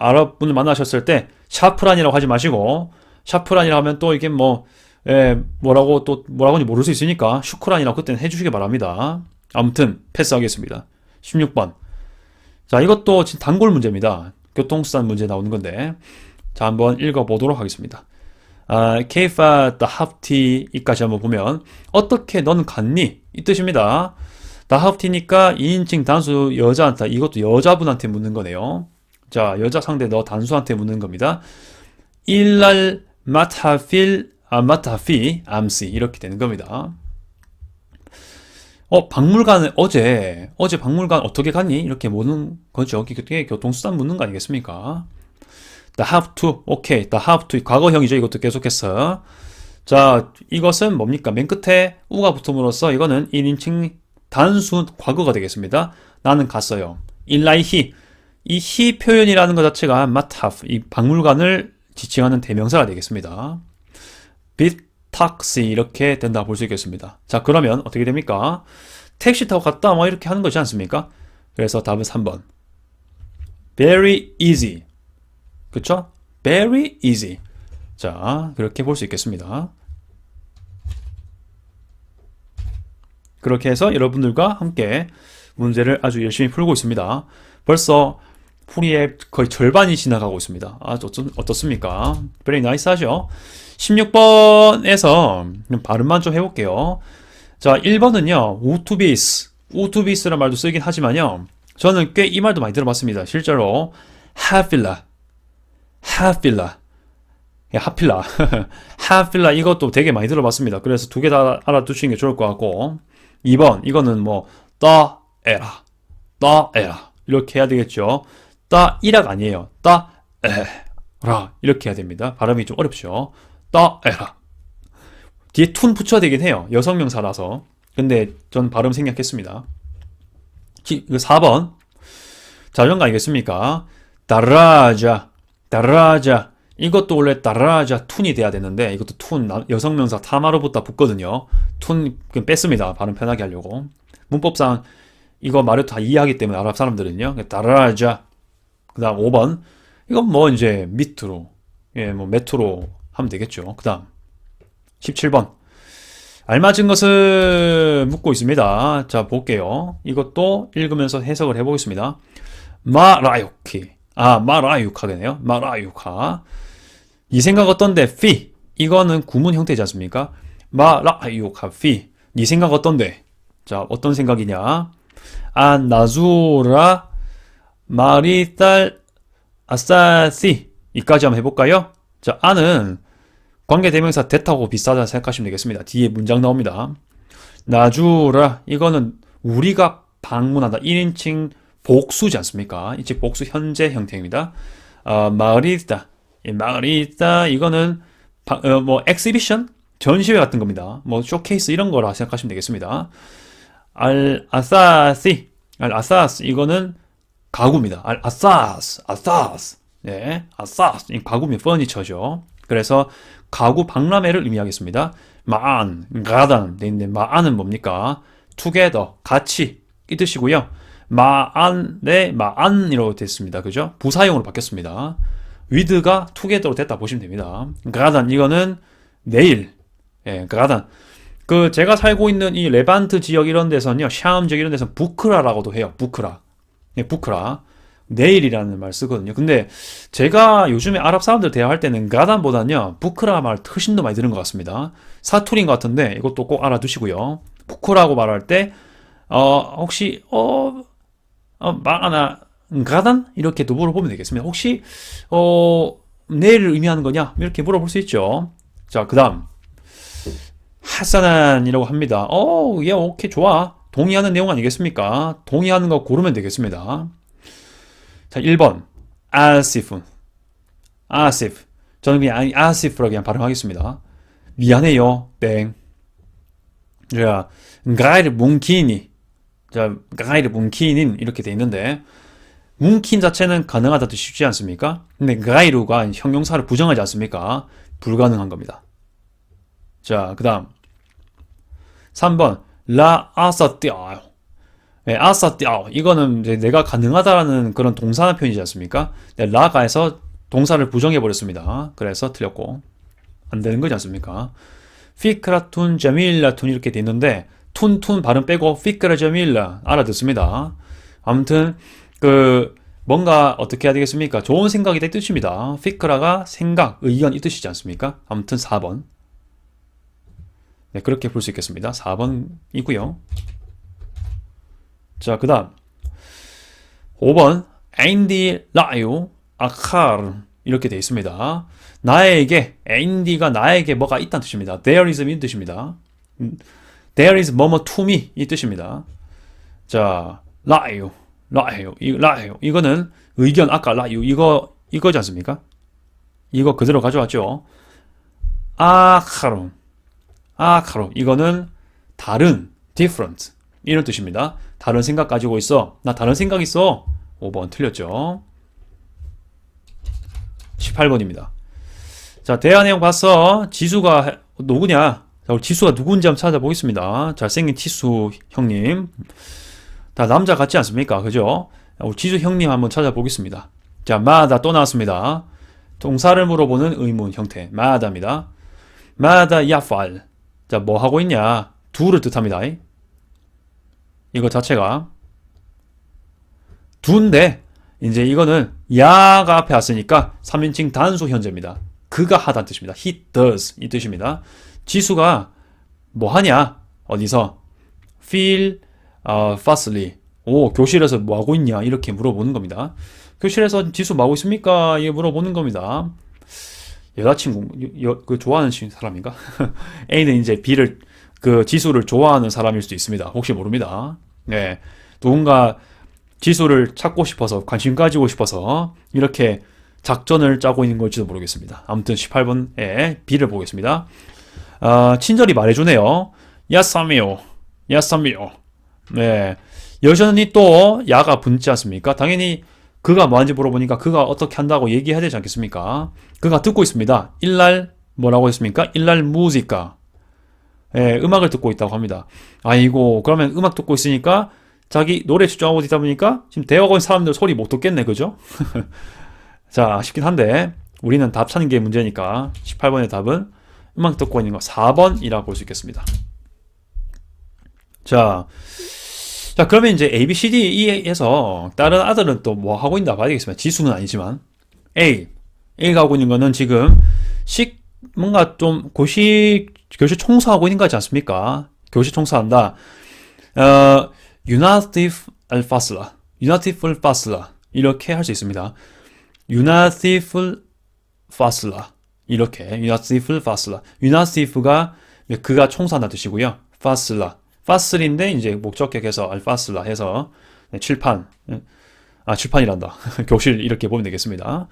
아랍 분을 만나셨을 때 샤프란이라고 하지 마시고 샤프란이라고 하면 또 이게 뭐라고인지 모를 수 있으니까 슈크란이라고 그때는 해주시기 바랍니다. 아무튼 패스하겠습니다. 16번. 자, 이것도 지금 단골 문제입니다. 교통수단 문제 나오는 건데 자, 한번 읽어보도록 하겠습니다. 케이파 다합티 이까지 한번 보면 어떻게 너는 갔니? 이 뜻입니다. 다합티니까 2인칭 단수 여자한테 이것도 여자분한테 묻는 거네요. 자, 여자 상대 너 단수한테 묻는 겁니다. 일랄 마타피 암시 이렇게 되는 겁니다. 박물관을 어제 박물관 어떻게 갔니? 이렇게 묻는 거죠. 그게 교통수단 묻는 거 아니겠습니까? The have to, 오케이, the have to 과거형이죠. 이것도 계속해서 자, 이것은 뭡니까? 맨 끝에 우가 붙음으로써 이거는 1인칭 단수 과거가 되겠습니다. 나는 갔어요. 일라이히 이 히 표현이라는 것 자체가 must have 이 박물관을 지칭하는 대명사가 되겠습니다. bit taxi 이렇게 된다 볼 수 있겠습니다. 자, 그러면 어떻게 됩니까? 택시 타고 갔다 뭐 이렇게 하는 거지 않습니까? 그래서 답은 3번. Very easy. 그쵸? Very easy. 자, 그렇게 볼 수 있겠습니다. 그렇게 해서 여러분들과 함께 문제를 아주 열심히 풀고 있습니다. 벌써 풀이의 거의 절반이 지나가고 있습니다. 어떻습니까? Very nice 하죠? 16번에서 발음만 좀 해볼게요. 자, 1번은요, 우투비스. 우투비스란 말도 쓰긴 하지만요, 저는 꽤 이 말도 많이 들어봤습니다. 실제로, 하필라. 하필라. 하필라. 하필라 이것도 되게 많이 들어봤습니다. 그래서 두 개 다 알아두시는 게 좋을 것 같고, 2번, 이거는 뭐, 따에라. 따에라. 이렇게 해야 되겠죠. 따이라가 아니에요. 따에라. 이렇게 해야 됩니다. 발음이 좀 어렵죠. 따에라. 뒤에 툰 붙여야 되긴 해요. 여성명사라서. 근데 전 발음 생략했습니다. 4번. 자전거 알겠습니까? 다라자. 다라자. 이것도 원래 다라자 툰이 돼야 되는데 이것도 툰 여성명사 타마로부터 붙거든요. 툰 뺐습니다. 발음 편하게 하려고. 문법상 이거 말을 다 이해하기 때문에 아랍 사람들은요. 다라자. 그 다음 5번. 이건 뭐 이제 밑으로, 예, 뭐 메트로 하면 되겠죠. 그 다음 17번. 알맞은 것을 묻고 있습니다. 자, 볼게요. 이것도 읽으면서 해석을 해보겠습니다. 마라유키. 마라유카겠네요. 마라유카. 네 생각 어떤데? 피. 이거는 구문 형태지 않습니까? 마라유카 피. 네 생각 어떤데? 자, 어떤 생각이냐? 나주라 마리딸 아싸시. 이까지 한번 해볼까요? 자, 아는 관계대명사 대타고 비슷하다 생각하시면 되겠습니다. 뒤에 문장 나옵니다. 나주라. 이거는 우리가 방문한다. 1인칭 복수지 않습니까? 즉 복수 현재 형태입니다. 마리따. 마리따 이거는 뭐 엑시비션? 전시회 같은 겁니다. 뭐 쇼케이스 이런 거라 생각하시면 되겠습니다. 알아사시. 알아사스 이거는 가구입니다. 알아사스. 아사스. 네, 아사스. 가구면 퍼니처죠. 그래서 가구 박람회를 의미하겠습니다. 마안, 가단 돼 있는데 마안은 뭡니까? together, 같이 이 뜻이고요. 마안, 네, 마안이라고 됐습니다. 그죠? 부사용으로 바뀌었습니다. with가 together로 됐다 보시면 됩니다. 가단 이거는 내일, 예, 가단. 제가 살고 있는 이 레반트 지역 이런 데서는요, 샤움 지역 이런 데서는 부크라라고도 해요. 부크라. 네, 부크라. 내일이라는 말 쓰거든요. 근데 제가 요즘에 아랍 사람들 대화할 때는 가단보다는요, 부크라 말 훨씬 더 많이 들은 것 같습니다. 사투리인 것 같은데 이것도 꼭 알아두시고요. 부크라고 말할 때 혹시 마나 가단 이렇게 또 물어보면 되겠습니다. 혹시 내일을 의미하는 거냐 이렇게 물어볼 수 있죠. 자, 그다음 하사난이라고 합니다. 예, 오케이, 좋아. 동의하는 내용 아니겠습니까? 동의하는 거 고르면 되겠습니다. 자, 1번 아시프. 아시프. 저는 그냥 아시프라고 그냥 발음하겠습니다. 미안해요. 땡. 자, 가이르 뭉키니. 자, 가이르 뭉키닌 이렇게 돼 있는데 뭉킨 자체는 가능하다 뜻이 쉽지 않습니까? 근데 가이르가 형용사를 부정하지 않습니까? 불가능한 겁니다. 자, 그 다음 3번 라 아사띠아요. 네, 아사띠아요. 이거는 내가 가능하다라는 그런 동사 표현이지 않습니까? 네, 라가에서 동사를 부정해 버렸습니다. 그래서 틀렸고 안 되는 거지 않습니까? 피크라툰 자밀라툰 이렇게 돼 있는데 툰 발음 빼고 피크라 자밀라 알아듣습니다. 아무튼 뭔가 어떻게 해야 되겠습니까? 좋은 생각이다 이 뜻입니다. 피크라가 생각, 의견 이 뜻이지 않습니까? 아무튼 4번. 네, 그렇게 볼 수 있겠습니다. 4번이고요. 자, 그 다음 5번 앤디 라유 아카르 이렇게 되어 있습니다. 나에게, 앤디가 나에게 뭐가 있다는 뜻입니다. There is 이 뜻입니다. There is 뭐뭐 to me 이 뜻입니다. 자, 라유 이거는 의견, 아까 라유 이거지 않습니까? 이거 그대로 가져왔죠. 아카르 이거는 다른, different 이런 뜻입니다. 다른 생각 가지고 있어. 나 다른 생각 있어. 5번 틀렸죠. 18번입니다. 자, 대화 내용 봤어. 지수가 누구냐? 자, 우리 지수가 누군지 한번 찾아보겠습니다. 잘생긴 지수 형님. 다 남자 같지 않습니까? 그죠? 우리 지수 형님 한번 찾아보겠습니다. 자, 마다 또 나왔습니다. 동사를 물어보는 의문 형태. 마다입니다. 마다 야팔. 자, 뭐 하고 있냐? 두를 뜻합니다. 이거 자체가 두인데 이제 이거는 야가 앞에 왔으니까 3인칭 단수 현재입니다. 그가 하다는 뜻입니다. He does 이 뜻입니다. 지수가 뭐 하냐? 어디서? Feel fastly. 오, 교실에서 뭐 하고 있냐? 이렇게 물어보는 겁니다. 교실에서 지수 뭐 하고 있습니까? 이게 물어보는 겁니다. 여자친구, 그 좋아하는 사람인가? A는 이제 B를, 그 지수를 좋아하는 사람일 수도 있습니다. 혹시 모릅니다. 네. 누군가 지수를 찾고 싶어서, 관심 가지고 싶어서, 이렇게 작전을 짜고 있는 걸지도 모르겠습니다. 아무튼 18번에 B를 보겠습니다. 친절히 말해주네요. 야사미요. 야사미요. 네. 여전히 또 야가 붙지 않습니까? 당연히 그가 뭐하는지 물어보니까 그가 어떻게 한다고 얘기해야 되지 않겠습니까? 그가 듣고 있습니다. 일날 뭐라고 했습니까? 일날 무지까. 예, 음악을 듣고 있다고 합니다. 아이고, 그러면 음악 듣고 있으니까 자기 노래 집중하고 있다 보니까 지금 대화하고 있는 사람들 소리 못 듣겠네, 그죠? 자, 아쉽긴 한데 우리는 답 찾는 게 문제니까 18번의 답은 음악 듣고 있는 거 4번이라고 볼 수 있겠습니다. 자, 그러면 이제 A, B, C, D, E에서 다른 아들은 또 뭐 하고 있나 봐야 되겠습니다. 지수는 아니지만 A가 하고 있는 거는 지금 뭔가 좀 교실 청소하고 있는 거 같지 않습니까? 교실 청소한다. Yunatif al-Fasla, Yunatif al-Fasla 이렇게 할 수 있습니다. Yunatif al-Fasla 이렇게 Yunatif al-Fasla. Yunatif가 그가 청소한다 뜻이고요. Fasla 파슬인데 이제 목적격해서 알파슬라 해서 칠판이란다. 교실 이렇게 보면 되겠습니다.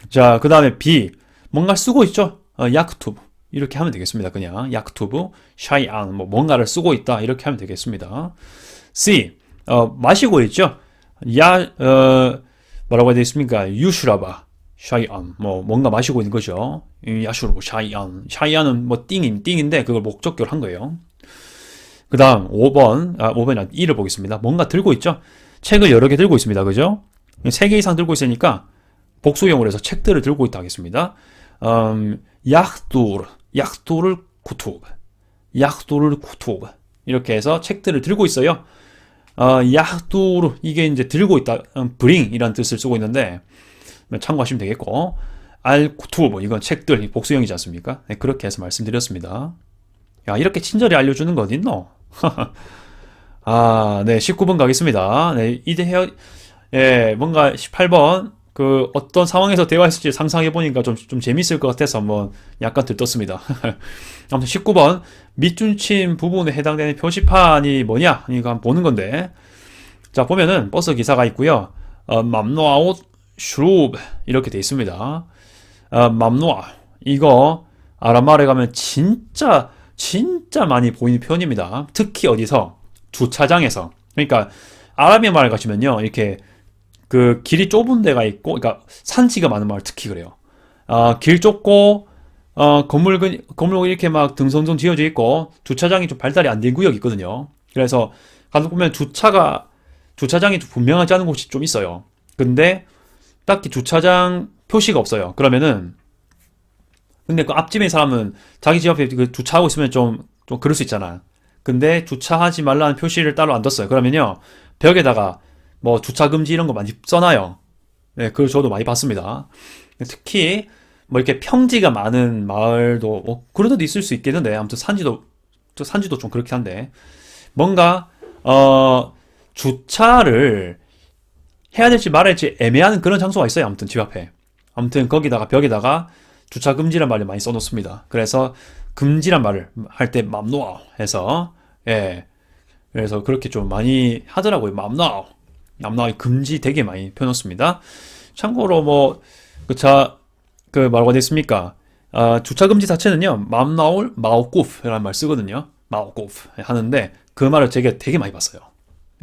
자, 그 다음에 B 뭔가 쓰고 있죠. 야크투브 이렇게 하면 되겠습니다. 그냥 야크투브 샤이안 뭐 뭔가를 쓰고 있다 이렇게 하면 되겠습니다. C 마시고 있죠. 뭐라고 해야 되겠습니까? 유슈라바 샤이안 뭐 뭔가 마시고 있는 거죠. 야슈르보 샤이안은 뭐 띵인데 그걸 목적격으로 한 거예요. 그 다음 5번이나 2를 보겠습니다. 뭔가 들고 있죠? 책을 여러 개 들고 있습니다. 그죠? 3개 이상 들고 있으니까 복수형으로 해서 책들을 들고 있다 하겠습니다. 약도를 쿠투브 이렇게 해서 책들을 들고 있어요. 약도르 이게 이제 들고 있다 bring 이란 뜻을 쓰고 있는데 참고하시면 되겠고 알 쿠투브 이건 책들 복수형이지 않습니까? 네, 그렇게 해서 말씀드렸습니다. 야, 이렇게 친절히 알려주는 거 어딨노? 네, 19번 가겠습니다. 네, 예, 뭔가 18번, 어떤 상황에서 대화했을지 상상해보니까 좀 재밌을 것 같아서 한번 약간 들떴습니다. 아무튼 19번, 밑줄친 부분에 해당되는 표시판이 뭐냐? 이거 한번 보는 건데. 자, 보면은 버스 기사가 있고요. 맘노아웃 슈루브, 이렇게 돼 있습니다. 맘노아, 이거 아랍말에 가면 진짜 많이 보이는 표현입니다. 특히 어디서? 주차장에서. 그러니까 아랍의 마을 가시면요. 이렇게 그 길이 좁은 데가 있고 그러니까 산지가 많은 마을 특히 그래요. 길 좁고 건물 이렇게 막 등성등 지어져 있고 주차장이 좀 발달이 안 된 구역이 있거든요. 그래서 가서 보면 주차장이 좀 분명하지 않은 곳이 좀 있어요. 근데 딱히 주차장 표시가 없어요. 그러면은 근데 그 앞집에 있는 사람은 자기 집 앞에 그 주차하고 있으면 좀 그럴 수 있잖아. 근데 주차하지 말라는 표시를 따로 안 뒀어요. 그러면요, 벽에다가 뭐 주차 금지 이런 거 많이 써놔요. 네, 그걸 저도 많이 봤습니다. 특히 뭐 이렇게 평지가 많은 마을도 뭐 그런 데도 있을 수 있겠는데 아무튼 산지도 좀 그렇긴 한데 뭔가 주차를 해야 될지 말아야 될지 애매한 그런 장소가 있어요. 아무튼 집 앞에. 아무튼 거기다가 벽에다가 주차 금지란 말을 많이 써놓습니다. 그래서 금지란 말을 할 때 맘노아 해서 예, 그래서 그렇게 좀 많이 하더라고요. 맘노아 금지 되게 많이 펴놓습니다. 참고로 뭐 뭐라고 됐습니까? 주차 금지 자체는요 맘나올 마오쿠프라는 말 쓰거든요. 마오쿠프 하는데 그 말을 되게 많이 봤어요.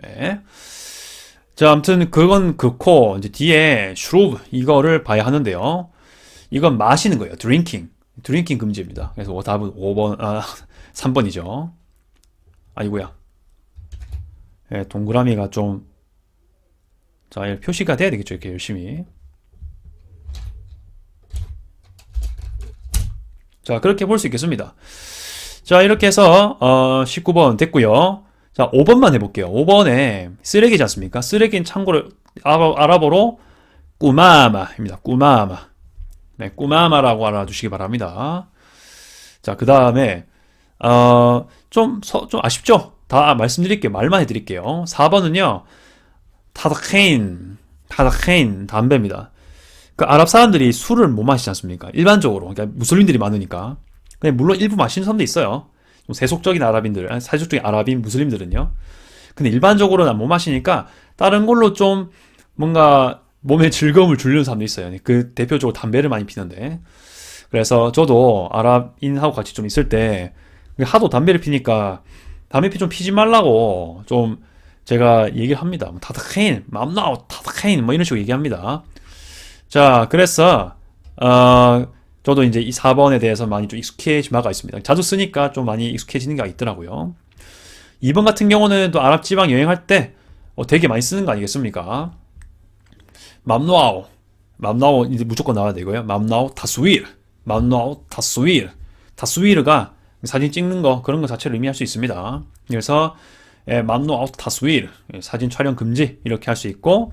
예. 자, 아무튼 그건 그코 이제 뒤에 슈루브 이거를 봐야 하는데요. 이건 마시는 거예요. 드링킹 금지입니다. 그래서 답은 4번 3번이죠. 아이고야. 예, 동그라미가 좀, 자, 표시가 돼야 되겠죠. 이렇게 열심히. 자, 그렇게 볼 수 있겠습니다. 자, 이렇게 해서 19번 됐고요. 자, 5번만 해볼게요. 5번에 쓰레기지 않습니까? 쓰레기는 참고로 아랍어로 꾸마마입니다. 꾸마마. 네, 꾸마마라고 알아두시기 바랍니다. 자, 그 다음에 좀 아쉽죠? 다 말씀드릴게요. 말만 해드릴게요. 4번은요. 타다케인 담배입니다. 그 아랍 사람들이 술을 못 마시지 않습니까? 일반적으로. 그러니까 무슬림들이 많으니까. 근데 물론 일부 마시는 사람도 있어요. 좀 세속적인 아랍인들, 세속적인 아랍인 무슬림들은요. 근데 일반적으로는 못 마시니까 다른 걸로 좀 뭔가 몸에 즐거움을 주려는 사람도 있어요. 그 대표적으로 담배를 많이 피는데. 그래서 저도 아랍인하고 같이 좀 있을 때 하도 담배를 피니까 담배 좀 피지 말라고 좀 제가 얘기를 합니다. 타다케인, 맘나우, 타다케인 뭐 이런 식으로 얘기합니다. 자, 그래서 저도 이제 이 4번에 대해서 많이 좀 익숙해지마가 있습니다. 자주 쓰니까 좀 많이 익숙해지는 게 있더라고요. 2번 같은 경우는 또 아랍 지방 여행할 때 되게 많이 쓰는 거 아니겠습니까? 맘나우 이제 무조건 나와야 되고요. 맘나우 타스위르가 사진 찍는 거 그런 거 자체를 의미할 수 있습니다. 그래서 맘나우 타스위르 사진 촬영 금지 이렇게 할 수 있고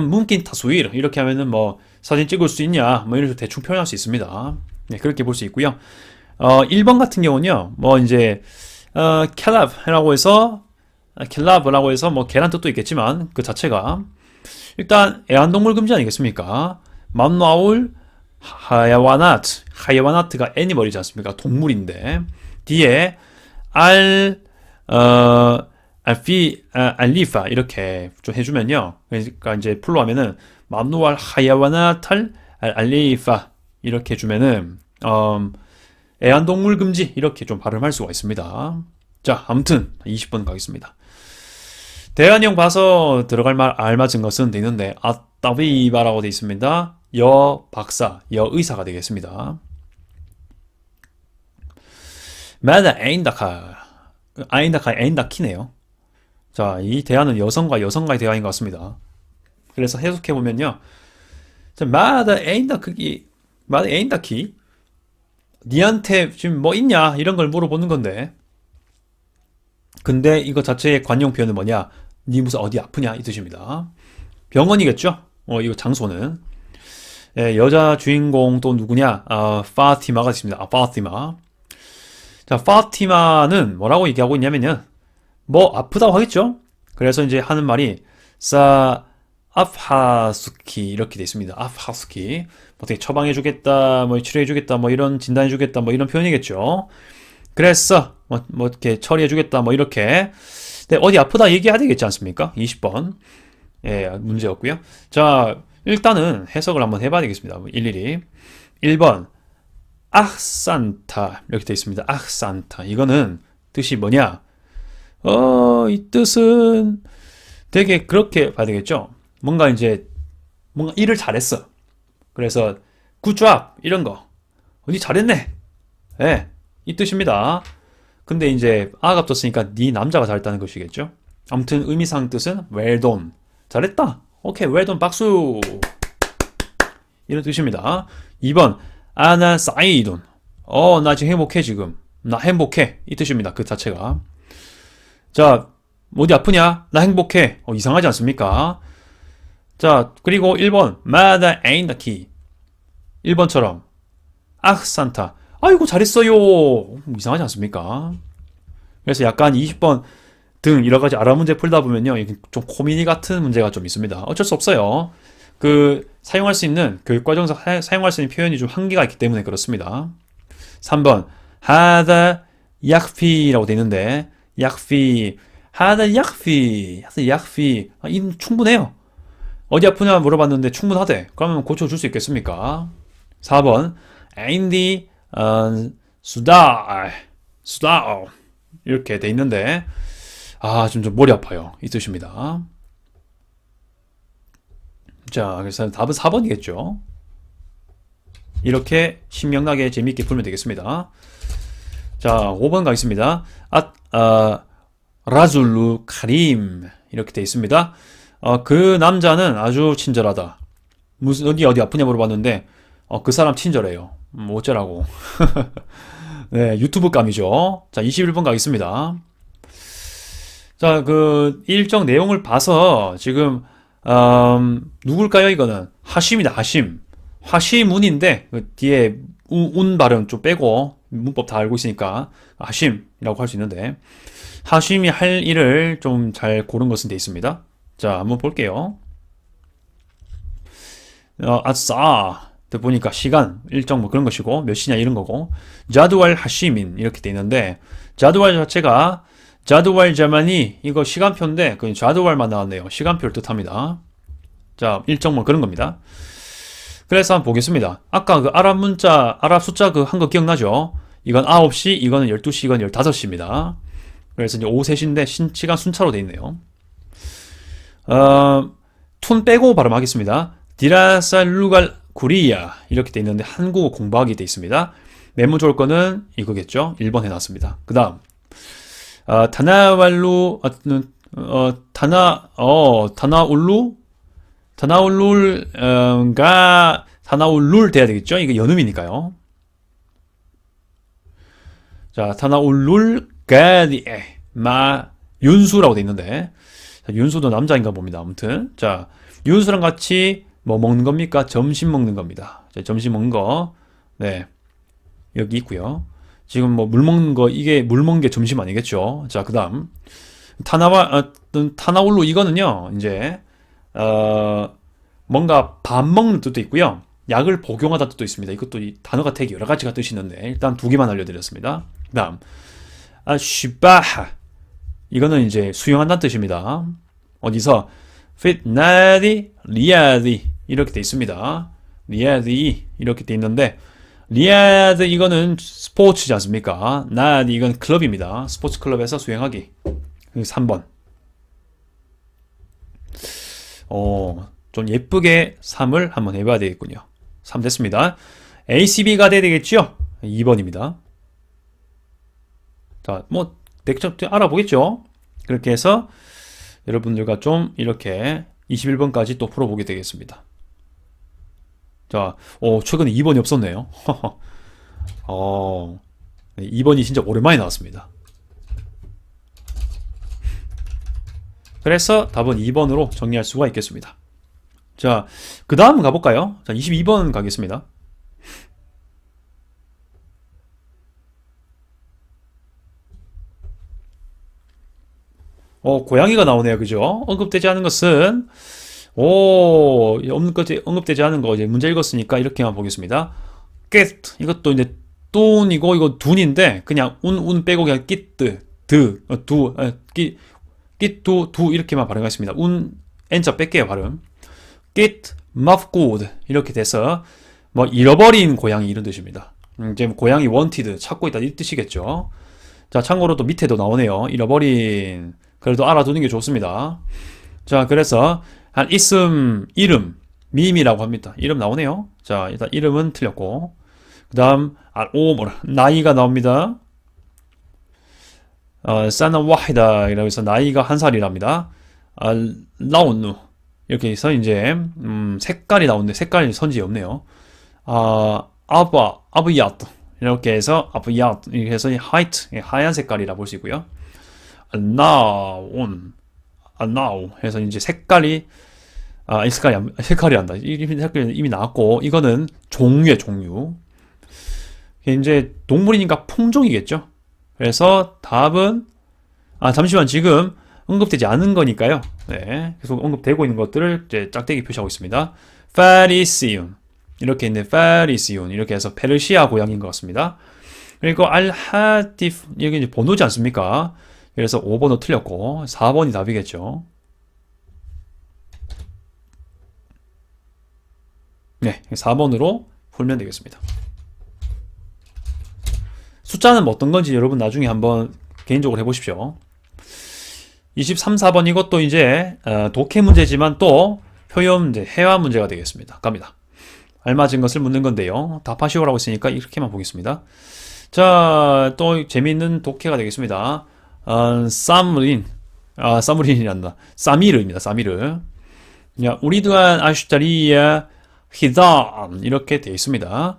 뭉킨 타스위르 이렇게 하면은 뭐 사진 찍을 수 있냐 뭐 이런 식으로 대충 표현할 수 있습니다. 네, 그렇게 볼 수 있고요. 1번 같은 경우는요. 뭐 이제 켈랍이라고 해서 뭐 계란 뜻도 있겠지만 그 자체가 일단 애완동물 금지 아니겠습니까? 맘나울 하야와나트가 애니멀이지 않습니까? 동물인데 뒤에 알리파 이렇게 좀 해주면요. 그러니까 이제 풀로 하면은 맘누알 하야와나탈 알리파 이렇게 해주면은 애완동물 금지 이렇게 좀 발음할 수가 있습니다. 자, 아무튼 20번 가겠습니다. 대안형 봐서 들어갈 말 알맞은 것은 돼 있는데 아따비바라고 돼 있습니다. 여 박사, 여 의사가 되겠습니다. 마다 에인다키네요. 자, 이 대화는 여성과 여성과의 대화인 것 같습니다. 그래서 해석해 보면요. 마다 에인다키 니한테 지금 뭐 있냐 이런 걸 물어보는 건데 근데 이거 자체의 관용 표현은 뭐냐? 니 무슨 어디 아프냐 이 뜻입니다. 병원이겠죠? 이거 장소는 여자 주인공 또 누구냐? 파티마가 있습니다. 파티마. 자, 파티마는 뭐라고 얘기하고 있냐면요. 뭐 아프다고 하겠죠? 그래서 이제 하는 말이 아프하스키 이렇게 돼 있습니다. 아프하스키. 어떻게 처방해주겠다, 뭐 치료해주겠다, 뭐 이런 진단해주겠다, 뭐 이런 표현이겠죠. 그래서 뭐 이렇게 처리해주겠다, 뭐 이렇게. 네, 어디 아프다 얘기해야 되겠지 않습니까? 20번. 예, 문제였고요. 자, 일단은 해석을 한번 해봐야 되겠습니다. 일일이. 1번. ах산타 이렇게 되어 있습니다. ах산타 이거는 뜻이 뭐냐? 이 뜻은 되게 그렇게 봐야 되겠죠? 뭔가 일을 잘했어. 그래서 굿잡 이런 거. 니 잘했네. 예, 이 뜻입니다. 근데 이제 아가 붙었으니까 니 남자가 잘했다는 것이겠죠? 아무튼 의미상 뜻은 well done. 잘했다. 오케이, well done 박수. 이런 뜻입니다. 2번 아나 사이돈. 나 지금 행복해 지금. 나 행복해. 이 뜻입니다. 그 자체가. 자, 어디 아프냐? 나 행복해. 이상하지 않습니까? 자, 그리고 1번 마다 ain't the key. 1번처럼 산타. 아이고 잘했어요. 이상하지 않습니까? 그래서 약간 20번 등 여러 가지 아랍 문제 풀다 보면요. 좀 코미디 같은 문제가 좀 있습니다. 어쩔 수 없어요. 사용할 수 있는 교육과정에서 사용할 수 있는 표현이 좀 한계가 있기 때문에 그렇습니다. 3번 하다 약피라고 되어 있는데 하다 약피 이는 충분해요. 어디 아프냐 물어봤는데 충분하대. 그러면 고쳐줄 수 있겠습니까? 4번 앤디 수다 이렇게 돼 있는데 좀 머리 아파요. 이 뜻입니다. 자, 그래서 답은 4번이겠죠. 이렇게 신명나게 재미있게 풀면 되겠습니다. 자, 5번 가겠습니다. 라줄루 카림 이렇게 돼 있습니다. 그 남자는 아주 친절하다. 무슨 어디 아프냐 물어봤는데 그 사람 친절해요. 어쩌라고. 네, 유튜브 감이죠. 자, 21번 가겠습니다. 자, 그 일정 내용을 봐서 지금 누굴까요? 이거는 하심이다. 하심. 화시문인데 그 뒤에 운 발음 좀 빼고 문법 다 알고 있으니까 하심이라고 할 수 있는데 하심이 할 일을 좀 잘 고른 것은 돼 있습니다. 자, 한번 볼게요. 아싸 보니까 시간 일정 뭐 그런 것이고 몇 시냐 이런 거고 자두왈 하시민 이렇게 돼 있는데 자두왈 자체가 자두왈 자만이 이거 시간표인데 그 자두왈만 나왔네요. 시간표를 뜻합니다. 자, 일정 뭐 그런 겁니다. 그래서 한번 보겠습니다. 아까 그 아랍 문자 아랍 숫자 그 한 거 기억나죠? 이건 9시, 이거는 12시, 이건 15시입니다. 그래서 이제 오후 3시인데 시간 순차로 돼 있네요. 툰 빼고 발음하겠습니다. 디라살루갈 구리야 이렇게 돼 있는데 한국어 공부하기 돼 있습니다. 메모 좋을 거는 이거겠죠. 1번 해놨습니다. 그 다음 타나왈루 타나울룰가 타나울룰 돼야 되겠죠. 이거 연음이니까요. 자, 타나울룰 가디에 마 윤수라고 돼 있는데 자, 윤수도 남자인가 봅니다. 아무튼 자, 윤수랑 같이 뭐 먹는 겁니까? 점심 먹는 겁니다. 자, 점심 먹는 거 네 여기 있고요. 지금 뭐 물 먹는 거 이게 물 먹는 게 점심 아니겠죠? 자, 그다음 타나울루 이거는요 이제 뭔가 밥 먹는 뜻도 있고요. 약을 복용하다 뜻도 있습니다. 이것도 이 단어가 되게 여러 가지가 뜻이 있는데 일단 두 개만 알려드렸습니다. 그다음 쉬바하 이거는 이제 수영한다는 뜻입니다. 어디서 핏나디 리아디 이렇게 돼 있습니다. 리아디 이렇게 돼 있는데 리아드 이거는 스포츠지 않습니까? 나디 이건 클럽입니다. 스포츠 클럽에서 수영하기. 3번. 좀 예쁘게 3을 한번 해봐야 되겠군요. 3 됐습니다. ACB가 돼야 되겠죠? 2번입니다. 자, 뭐 대충 알아보겠죠? 그렇게 해서 여러분들과 좀 이렇게 21번까지 또 풀어보게 되겠습니다. 자, 최근에 2번이 없었네요. 2번이 진짜 오랜만에 나왔습니다. 그래서 답은 2번으로 정리할 수가 있겠습니다. 자, 그 다음 가볼까요? 자, 22번 가겠습니다. 고양이가 나오네요. 그죠? 언급되지 않은 것은 언급되지 않은 거 이제 문제 읽었으니까 이렇게만 보겠습니다. get 이것도 이제 돈이고 이거 둔인데 그냥 운 빼고 그냥 끼뜨 두 이렇게만 발음하겠습니다. n자 뺄게요 발음. get mafgood 이렇게 돼서 뭐 잃어버린 고양이 이런 뜻입니다. 이제 고양이 wanted 찾고 있다 이 뜻이겠죠. 자, 참고로 또 밑에도 나오네요. 잃어버린 그래도 알아두는 게 좋습니다. 자, 그래서 한 있음 이름 밈이라고 합니다. 이름 나오네요. 자, 일단 이름은 틀렸고 그 다음 알오므 나이가 나옵니다. 사나 와히다 이라고 해서 나이가 한 살이랍니다. 라운누 이렇게 해서 이제 색깔이 나오는데 색깔이 선지 없네요. 아브야트 이렇게 해서 아브야트 이렇게 해서 화이트 하얀 색깔이라 볼 수 있고요. 나우 해서 이제 색깔이 색깔이 한다. 색깔이 이미 나왔고 이거는 종류의 종류. 이제 동물이니까 품종이겠죠. 그래서 답은 잠시만 지금 언급되지 않은 거니까요. 네, 계속 언급되고 있는 것들을 이제 짝대기 표시하고 있습니다. 파리시온 이렇게 있는데 파리시온 이렇게 해서 페르시아 고양이인 것 같습니다. 그리고 알하티프 여기 이제 번호지 않습니까? 그래서 5번은 틀렸고 4번이 답이겠죠. 네, 4번으로 풀면 되겠습니다. 숫자는 뭐 어떤 건지 여러분 나중에 한번 개인적으로 해보십시오. 23, 4번 이것도 이제 독해 문제지만 또 표현 문제, 회화 문제가 되겠습니다. 갑니다. 알맞은 것을 묻는 건데요. 답하시오라고 있으니까 이렇게만 보겠습니다. 자, 또 재미있는 독해가 되겠습니다. 사무린. 사무린이란다. 사미르입니다. 사미르. 야, 우리 또한 아슈자리야 히단 이렇게 되어 있습니다.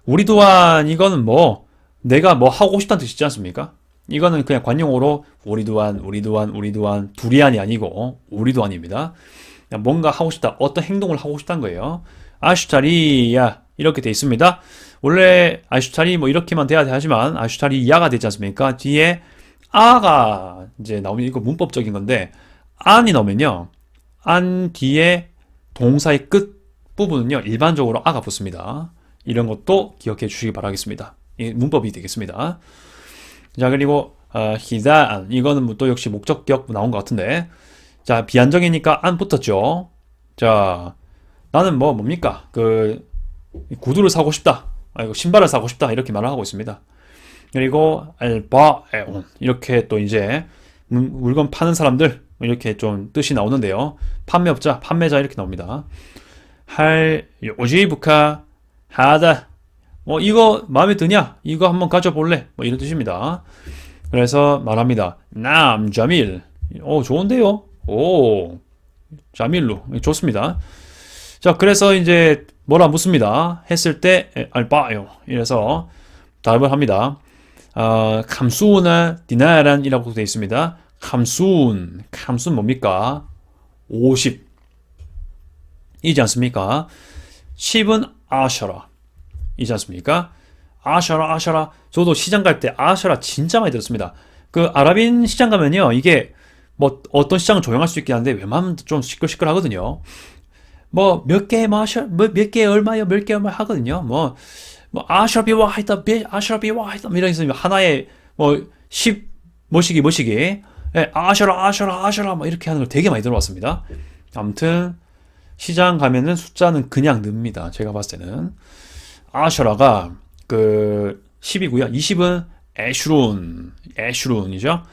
우리 또한 이거는 뭐 내가 뭐 하고 싶다는 뜻이지 않습니까? 이거는 그냥 관용어로 우리 또한 우리 또한 우리 또한 두리안이 아니고 우리 또한입니다. 뭔가 하고 싶다, 어떤 행동을 하고 싶다는 거예요. 아슈자리야 이렇게 되어 있습니다. 원래 아슈자리 뭐 이렇게만 돼야 하지만 아슈자리야가 되지 않습니까? 뒤에 아가 이제 나오면 이거 문법적인 건데 안이 나오면요. 안 뒤에 동사의 끝 부분은요. 일반적으로 아가 붙습니다. 이런 것도 기억해 주시기 바라겠습니다. 이 문법이 되겠습니다. 자, 그리고 히단 이거는 뭐 또 역시 목적격 나온 것 같은데 자, 비안정이니까 안 붙었죠. 자, 나는 뭐 뭡니까? 그 구두를 사고 싶다. 아이고 신발을 사고 싶다. 이렇게 말을 하고 있습니다. 그리고 알바에온 이렇게 또 이제 물건 파는 사람들 이렇게 좀 뜻이 나오는데요. 판매업자, 판매자 이렇게 나옵니다. 할 요지부카 하다 뭐 이거 마음에 드냐? 이거 한번 가져볼래? 뭐 이런 뜻입니다. 그래서 말합니다. 남 자밀. 좋은데요. 오 자밀로 좋습니다. 자, 그래서 이제 뭐라 묻습니다. 했을 때 알바요. 이래서 답을 합니다. 감수나 디나란이라고 되어 있습니다. 감순 뭡니까? 50 이지 않습니까? 10은 아셔라 이지 않습니까? 아셔라 저도 시장 갈 때 아셔라 진짜 많이 들었습니다. 그 아랍인 시장 가면요, 이게 뭐 어떤 시장은 조용할 수 있긴 한데 웬만하면 좀 시끌시끌 하거든요. 뭐 몇 개 마셔 몇 개 얼마요, 몇 개 얼마 하거든요. 뭐 아셔라비 와이다 아셔라비 와이다 이런 있으면 하나에 뭐 10 뭐시기 예, 아셔라 뭐 이렇게 하는 걸 되게 많이 들어봤습니다. 아무튼 시장 가면은 숫자는 그냥 늡니다. 제가 봤을 때는 아셔라가 그 10이고요. 20은 에슈룬이죠.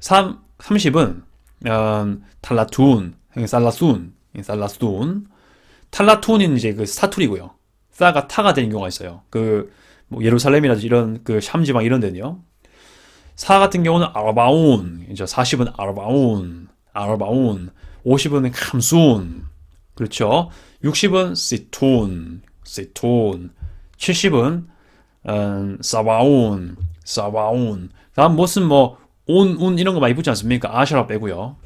30은 탈라툰, 살라순. 탈라툰은 이제 그 사투리고요. 사가 타가 되는 경우가 있어요. 그 뭐 예루살렘이라든지 이런 그 샴지방 이런 데는요. 사 같은 경우는 아르바운, 이제 40은 아르바운, 50은 감순, 그렇죠. 60은 시툰, 70은 사바운. 다음 무슨 뭐 온 이런 거 많이 붙지 않습니까? 아셔라 빼고요.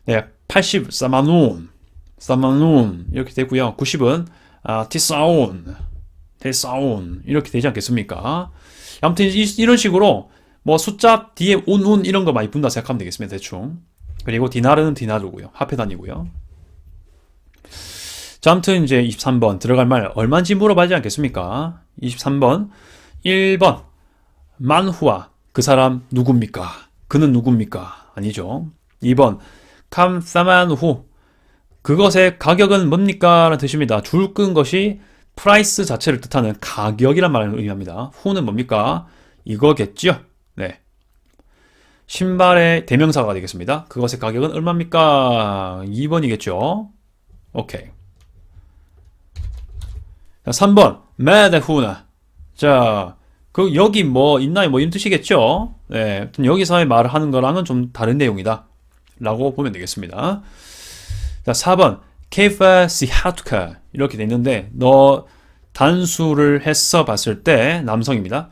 네, 80 사마눈 이렇게 되고요. 90은 티사운 이렇게 되지 않겠습니까? 아무튼 이런 식으로 뭐 숫자 뒤에 운 이런 거 많이 분다 생각하면 되겠습니다. 대충. 그리고 디나르는 디나르고요. 화폐 단위고요. 자, 아무튼 이제 23번 들어갈 말 얼마인지 물어봐야지 않겠습니까? 23번 1번 만후아 그 사람 누굽니까? 그는 누굽니까? 아니죠. 2번 캄사만후 그것의 가격은 뭡니까? 라는 뜻입니다. 줄 끈 것이 프라이스 자체를 뜻하는 가격이란 말을 의미합니다. 후는 뭡니까? 이거겠죠? 네. 신발의 대명사가 되겠습니다. 그것의 가격은 얼마입니까? 2번이겠죠? 오케이. 자, 3번 마다후나. 자, 그 여기 뭐 있나요? 뭐 이런 뜻이겠죠? 네. 여기서의 말을 하는 거랑은 좀 다른 내용이다 라고 보면 되겠습니다. 자, 4번 케이파 시하투카 이렇게 돼 있는데 너 단수를 했어 봤을 때 남성입니다.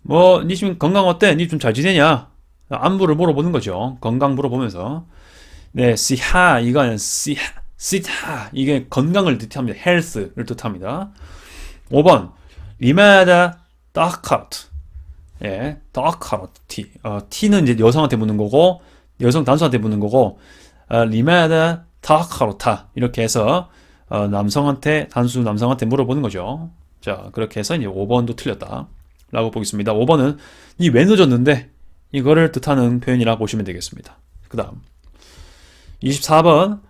뭐 니 지금 건강 어때? 니 좀 잘 지내냐? 안부를 물어보는 거죠. 건강 물어보면서. 네, 시하 이거는 시타 이게 건강을 뜻합니다. 헬스를 뜻합니다. 5번 리마다 다카트. 예, 다카트 티. 티는 이제 여성한테 묻는 거고 여성 단수한테 묻는 거고 리마다 다카로타 이렇게 해서 남성한테 단수 남성한테 물어보는 거죠. 자, 그렇게 해서 이제 5번도 틀렸다 라고 보겠습니다. 5번은 니 왜 늦었는데 이거를 뜻하는 표현이라고 보시면 되겠습니다. 그 다음 24번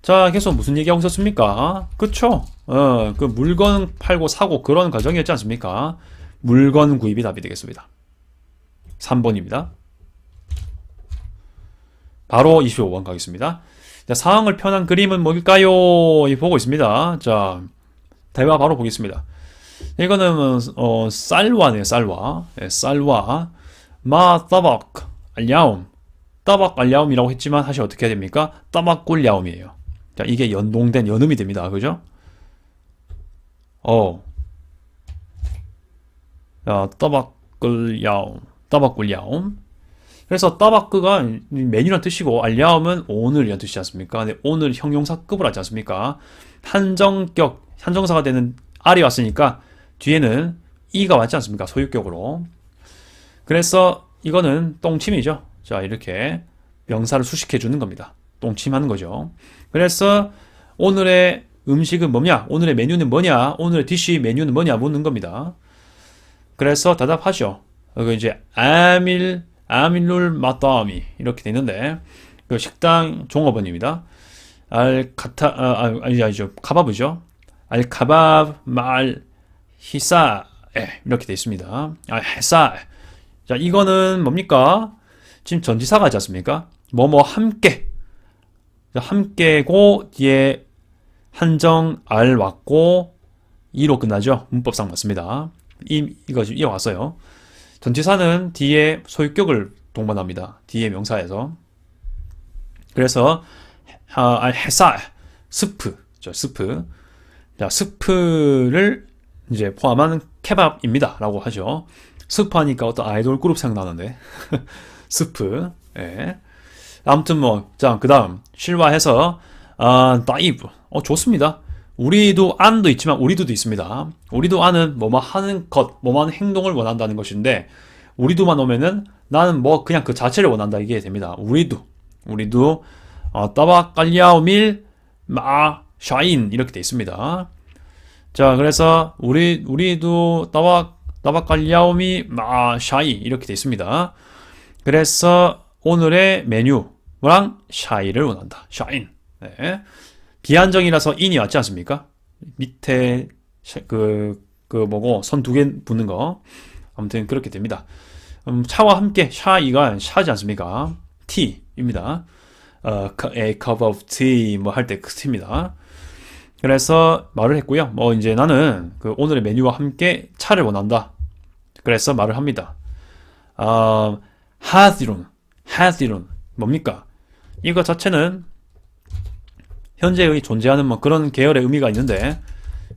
자, 계속 무슨 얘기하고 있었습니까? 그쵸? 그 물건 팔고 사고 그런 과정이었지 않습니까? 물건 구입이 답이 되겠습니다. 3번입니다. 바로 25번 가겠습니다. 자, 상황을 표현한 그림은 뭘까요? 보고 있습니다. 자, 대화 바로 보겠습니다. 이거는 쌀와네요. 쌀와. 예, 쌀와. 마 따박 알야움. 따박 알야움이라고 했지만 사실 어떻게 해야 됩니까? 따박꿀 야움이에요. 자, 이게 연동된 연음이 됩니다. 그죠? 자, 따박꿀 야움. 따박꿀 야움. 그래서 따바크가 메뉴란 뜻이고 알야움은 오늘이란 뜻이지 않습니까? 근데 오늘 형용사급을 하지 않습니까? 한정격, 한정사가 되는 R이 왔으니까 뒤에는 E가 왔지 않습니까? 소유격으로. 그래서 이거는 똥침이죠. 자, 이렇게 명사를 수식해 주는 겁니다. 똥침하는 거죠. 그래서 오늘의 음식은 뭐냐? 오늘의 메뉴는 뭐냐? 오늘의 디쉬 메뉴는 뭐냐? 묻는 겁니다. 그래서 대답하죠. 여기 이제 아밀룰 마따미 이렇게 돼 있는데 그 식당 종업원입니다. 아니죠. 카바브죠. 알카바브 말 히사 이렇게 돼 있습니다. 헤사. 자, 이거는 뭡니까? 지금 전지사가 있지 않습니까? 뭐뭐 함께. 자, 함께고 뒤에 한정 알 왔고 이로 끝나죠. 문법상 맞습니다. 이거 지금 이어왔어요. 전치사는 뒤에 소유격을 동반합니다. 뒤에 명사에서. 그래서 헤사 스프, 스프. 자, 스프를 이제 포함한 케밥입니다. 라고 하죠. 스프 하니까 어떤 아이돌 그룹 생각나는데. 스프. 예. 아무튼 뭐, 자, 그 다음 실화해서 다이브. 좋습니다. 우리도 안도 있지만 우리도도 있습니다. 우리도 안은 뭐뭐 하는 것, 뭐뭐 하는 행동을 원한다는 것인데 우리도만 오면은 나는 뭐 그냥 그 자체를 원한다 이게 됩니다. 우리도 따바깔야오밀 마 샤인 이렇게 돼 있습니다. 자, 그래서 우리도 따바깔야오미 마 샤이 이렇게 돼 있습니다. 그래서 오늘의 메뉴랑 샤이를 원한다. 샤인. 네. 비한정이라서 인이 왔지 않습니까? 밑에 뭐고 선 두 개 붙는 거 아무튼 그렇게 됩니다. 차와 함께 샤이가 샤지 않습니까? tea입니다. A cup of tea 뭐 할 때 그 tea입니다. 그래서 말을 했고요. 뭐 이제 나는 그 오늘의 메뉴와 함께 차를 원한다. 그래서 말을 합니다. 하디룬 뭡니까? 이거 자체는 현재의 존재하는 뭐 그런 계열의 의미가 있는데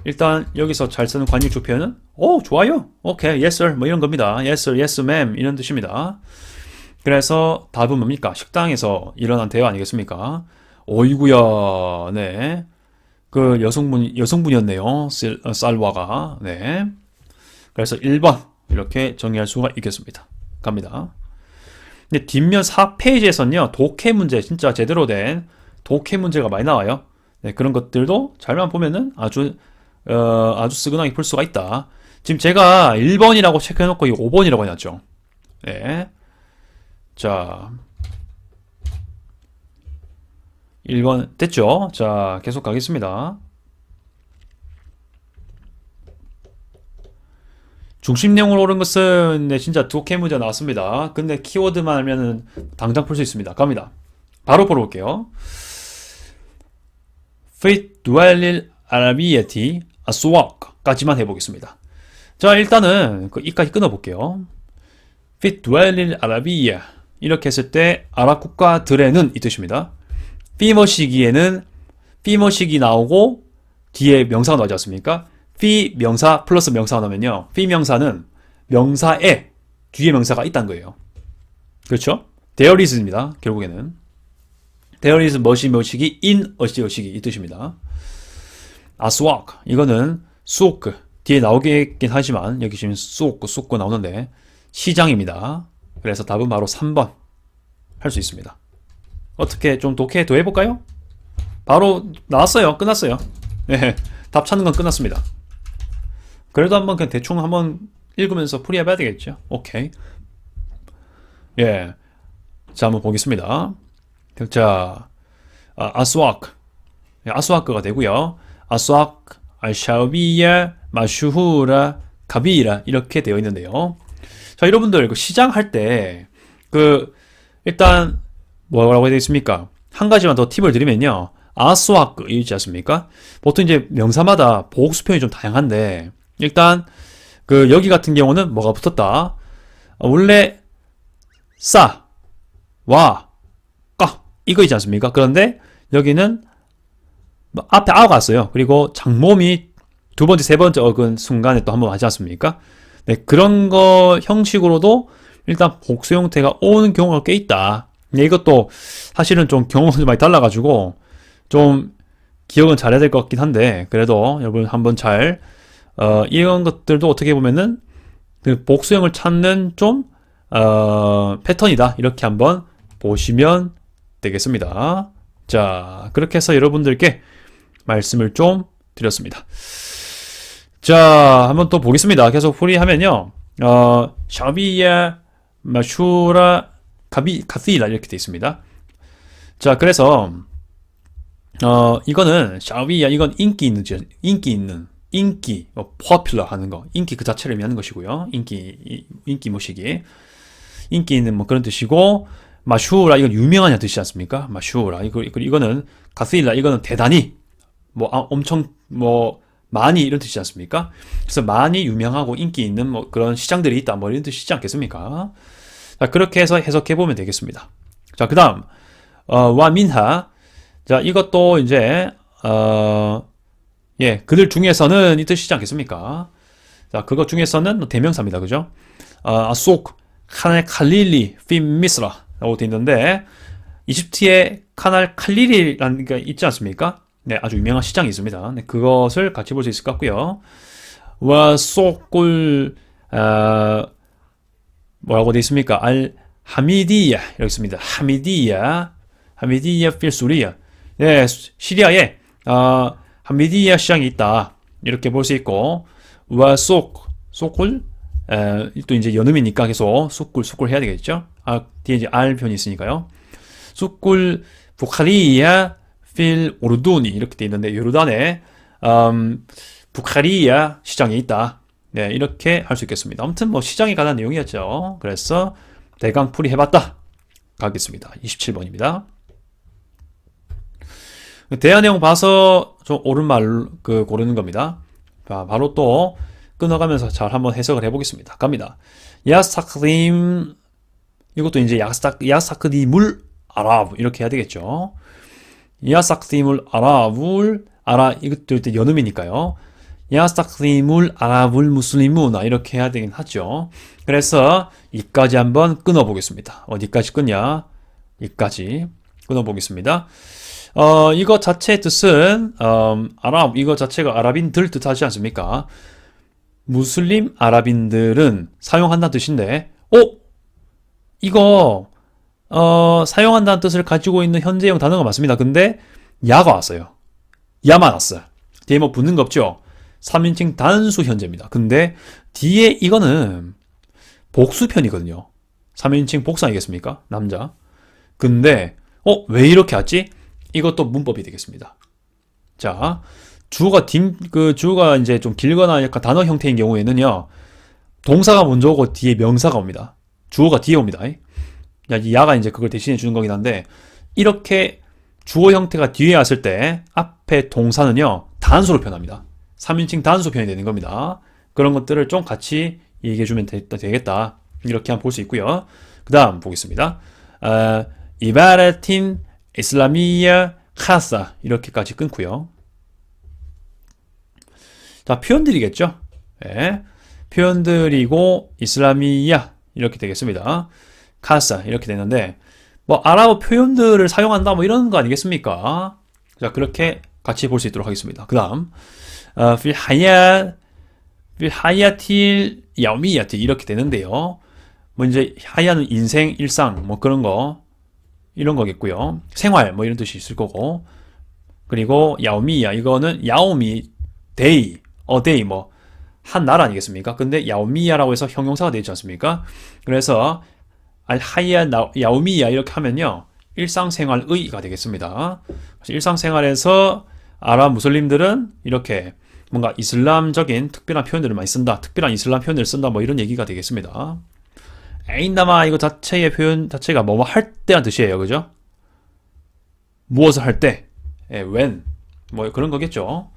일단 여기서 잘 쓰는 관용주 표현은 좋아요. 오케이. Yes sir. 뭐 이런 겁니다. Yes sir. Yes ma'am. 이런 뜻입니다. 그래서 답은 뭡니까? 식당에서 일어난 대화 아니겠습니까? 어이구야. 네. 그 여성분이었네요. 쌀와가. 네. 그래서 1번 이렇게 정리할 수가 있겠습니다. 갑니다. 근데 뒷면 4페이지에서는요. 독해 문제 진짜 제대로 된 독해 문제가 많이 나와요. 네, 그런 것들도 잘만 보면은 아주 스근하게 풀 수가 있다. 지금 제가 1번이라고 체크해놓고 5번이라고 해놨죠. 네. 자, 1번 됐죠? 자, 계속 가겠습니다. 중심 내용으로 옳은 것은 네, 진짜 독해 문제 나왔습니다. 근데 키워드만 알면은 당장 풀 수 있습니다. 갑니다. 바로 보러 올게요. في الدول العربية أسواق까지만 해보겠습니다. 자, 일단은 이까지 끊어볼게요. في الدول العربية 이렇게 했을 때 아랍 국가들에는 이 뜻입니다. 피머 시기에는 피머 시기 나오고 뒤에 명사가 나오지 않습니까? 피 명사 플러스 명사가 나오면요. 피 명사는 명사에 뒤에 명사가 있다는 거예요. 그렇죠? there is입니다. 결국에는. there is 뭐시기 in 어시기 이 뜻입니다. 아스와크 이거는 수오크 뒤에 나오겠긴 하지만 여기 지금 수오크 나오는데 시장입니다. 그래서 답은 바로 3번 할 수 있습니다. 어떻게 좀 독해 더 해볼까요? 바로 나왔어요. 끝났어요. 네, 답 찾는 건 끝났습니다. 그래도 한번 그냥 대충 한번 읽으면서 풀이해봐야 되겠죠. 오케이. 예. 자, 한번 보겠습니다. 자, 아스와크. 아스와크가 되고요. 아스와크, 알샤비야, 마슈후라, 가비라 이렇게 되어 있는데요. 자, 여러분들 그 시장 할 때 일단 뭐라고 해야 되겠습니까? 한 가지만 더 팁을 드리면요. 아스와크 있지 않습니까? 보통 이제 명사마다 보호수 표현이 좀 다양한데 일단 그 여기 같은 경우는 뭐가 붙었다. 원래 싸, 와, 까 이거 있지 않습니까? 그런데 여기는 뭐 앞에 아가 왔어요. 그리고 장모음이 두 번째, 세 번째 어근 순간에 또 한 번 하지 않습니까? 네, 그런 거 형식으로도 일단 복수 형태가 오는 경우가 꽤 있다. 네, 이것도 사실은 좀 경우가 좀 많이 달라가지고 좀 기억은 잘해야 될 것 같긴 한데 그래도 여러분 한번 잘 이런 것들도 어떻게 보면은 그 복수형을 찾는 좀 패턴이다. 이렇게 한번 보시면 되겠습니다. 자, 그렇게 해서 여러분들께 말씀을 좀 드렸습니다. 자, 한번 또 보겠습니다. 계속 풀이하면요. 샤비야, 마슈라, 가시라 이렇게 되어 있습니다. 자, 그래서 이거는 샤비야, 이건 인기 popular 하는 거, 인기 그 자체를 의미하는 것이고요. 인기 모시기, 인기 있는 뭐 그런 뜻이고, 마슈라 이건 유명하냐 뜻이지 않습니까? 마슈라 이거는 가시라 이거는 대단히 뭐 엄청 뭐 많이 이런 뜻이지 않습니까? 그래서 많이 유명하고 인기 있는 뭐 그런 시장들이 있다 뭐 이런 뜻이지 않겠습니까? 자, 그렇게 해서 해석해 보면 되겠습니다. 자, 그다음 와 민하. 자, 이것도 이제 예, 그들 중에서는 이 뜻이지 않겠습니까? 자, 그것 중에서는 대명사입니다. 그죠? 아속 카날 칼릴리 핀 미스라 라고 되어 있는데 이집트에 카날 칼릴리라는 게 있지 않습니까? 네, 아주 유명한 시장이 있습니다. 네, 그것을 같이 볼 수 있을 것 같고요. 와 속골 뭐라고 되어 있습니까? 알 하미디야 이렇게 있습니다. 하미디야 필 수리야. 네, 시리아에 하미디야 시장이 있다. 이렇게 볼 수 있고 와 속골 또 이제 연음이니까 계속 쑥굴 해야 되겠죠? 뒤에 이제 알 표현이 있으니까요. 쑥굴 부카리야 필 오르두니 이렇게 돼 있는데 요르단에 부카리야 시장이 있다. 네, 이렇게 할 수 있겠습니다. 아무튼 뭐 시장에 관한 내용이었죠. 그래서 대강 풀이 해봤다. 가겠습니다. 27번입니다. 대화 내용 봐서 좀 옳은 말 고르는 겁니다. 바로 또 끊어가면서 잘 한번 해석을 해보겠습니다. 갑니다. 야스타크림 이것도 이제 야스타크디물 아랍 이렇게 해야 되겠죠. 야스타크디물 아랍을 이것도 일단 연음이니까요. 야스타크디물 아랍을 무슬리무나 이렇게 해야 되긴 하죠. 그래서 이까지 한번 끊어보겠습니다. 어디까지 끊냐? 이까지 끊어보겠습니다. 이거 자체의 뜻은 아랍 이거 자체가 아랍인들 뜻하지 않습니까? 무슬림 아랍인들은 사용한다는 뜻인데, 이거, 사용한다는 뜻을 가지고 있는 현재형 단어가 맞습니다. 근데, 야가 왔어요. 야만 왔어요. 뒤에 뭐 붙는 거 없죠? 3인칭 단수 현재입니다. 근데, 뒤에 이거는 복수편이거든요. 3인칭 복수 아니겠습니까? 남자. 근데, 왜 이렇게 왔지? 이것도 문법이 되겠습니다. 자, 주어가 이제 좀 길거나 약간 단어 형태인 경우에는요, 동사가 먼저 오고 뒤에 명사가 옵니다. 주어가 뒤에 옵니다. 야가 이제 그걸 대신해 주는 거긴 한데, 이렇게 주어 형태가 뒤에 왔을 때, 앞에 동사는요, 단수로 표현합니다. 3인칭 단수 표현이 되는 겁니다. 그런 것들을 좀 같이 얘기해 주면 되겠다. 이렇게 한번 볼 수 있고요. 그 다음 보겠습니다. 이바라틴 이슬라미야 카사 이렇게까지 끊고요. 자, 표현들이겠죠? 네. 표현들이고 이슬라미야 이렇게 되겠습니다. 카사 이렇게 되는데 뭐 아랍어 표현들을 사용한다 뭐 이런 거 아니겠습니까? 자, 그렇게 같이 볼 수 있도록 하겠습니다. 그 다음 필 하야틸 야미야티 이렇게 되는데요. 뭐 이제 하야는 인생, 일상 뭐 그런 거 이런 거겠고요. 생활 뭐 이런 뜻이 있을 거고 그리고 야오미야 이거는 야오미 데이 데이 뭐 한 날 아니겠습니까? 근데 야오미야라고 해서 형용사가 되지 않습니까? 그래서 알하야 야오미야 이렇게 하면요 일상생활의가 되겠습니다. 일상생활에서 아랍 무슬림들은 이렇게 뭔가 이슬람적인 특별한 표현들을 많이 쓴다. 특별한 이슬람 표현을 쓴다. 뭐 이런 얘기가 되겠습니다. 에인나마 이거 자체의 표현 자체가 뭐뭐 할 때란 뜻이에요. 그죠? 무엇을 할 때, when 뭐 그런 거겠죠.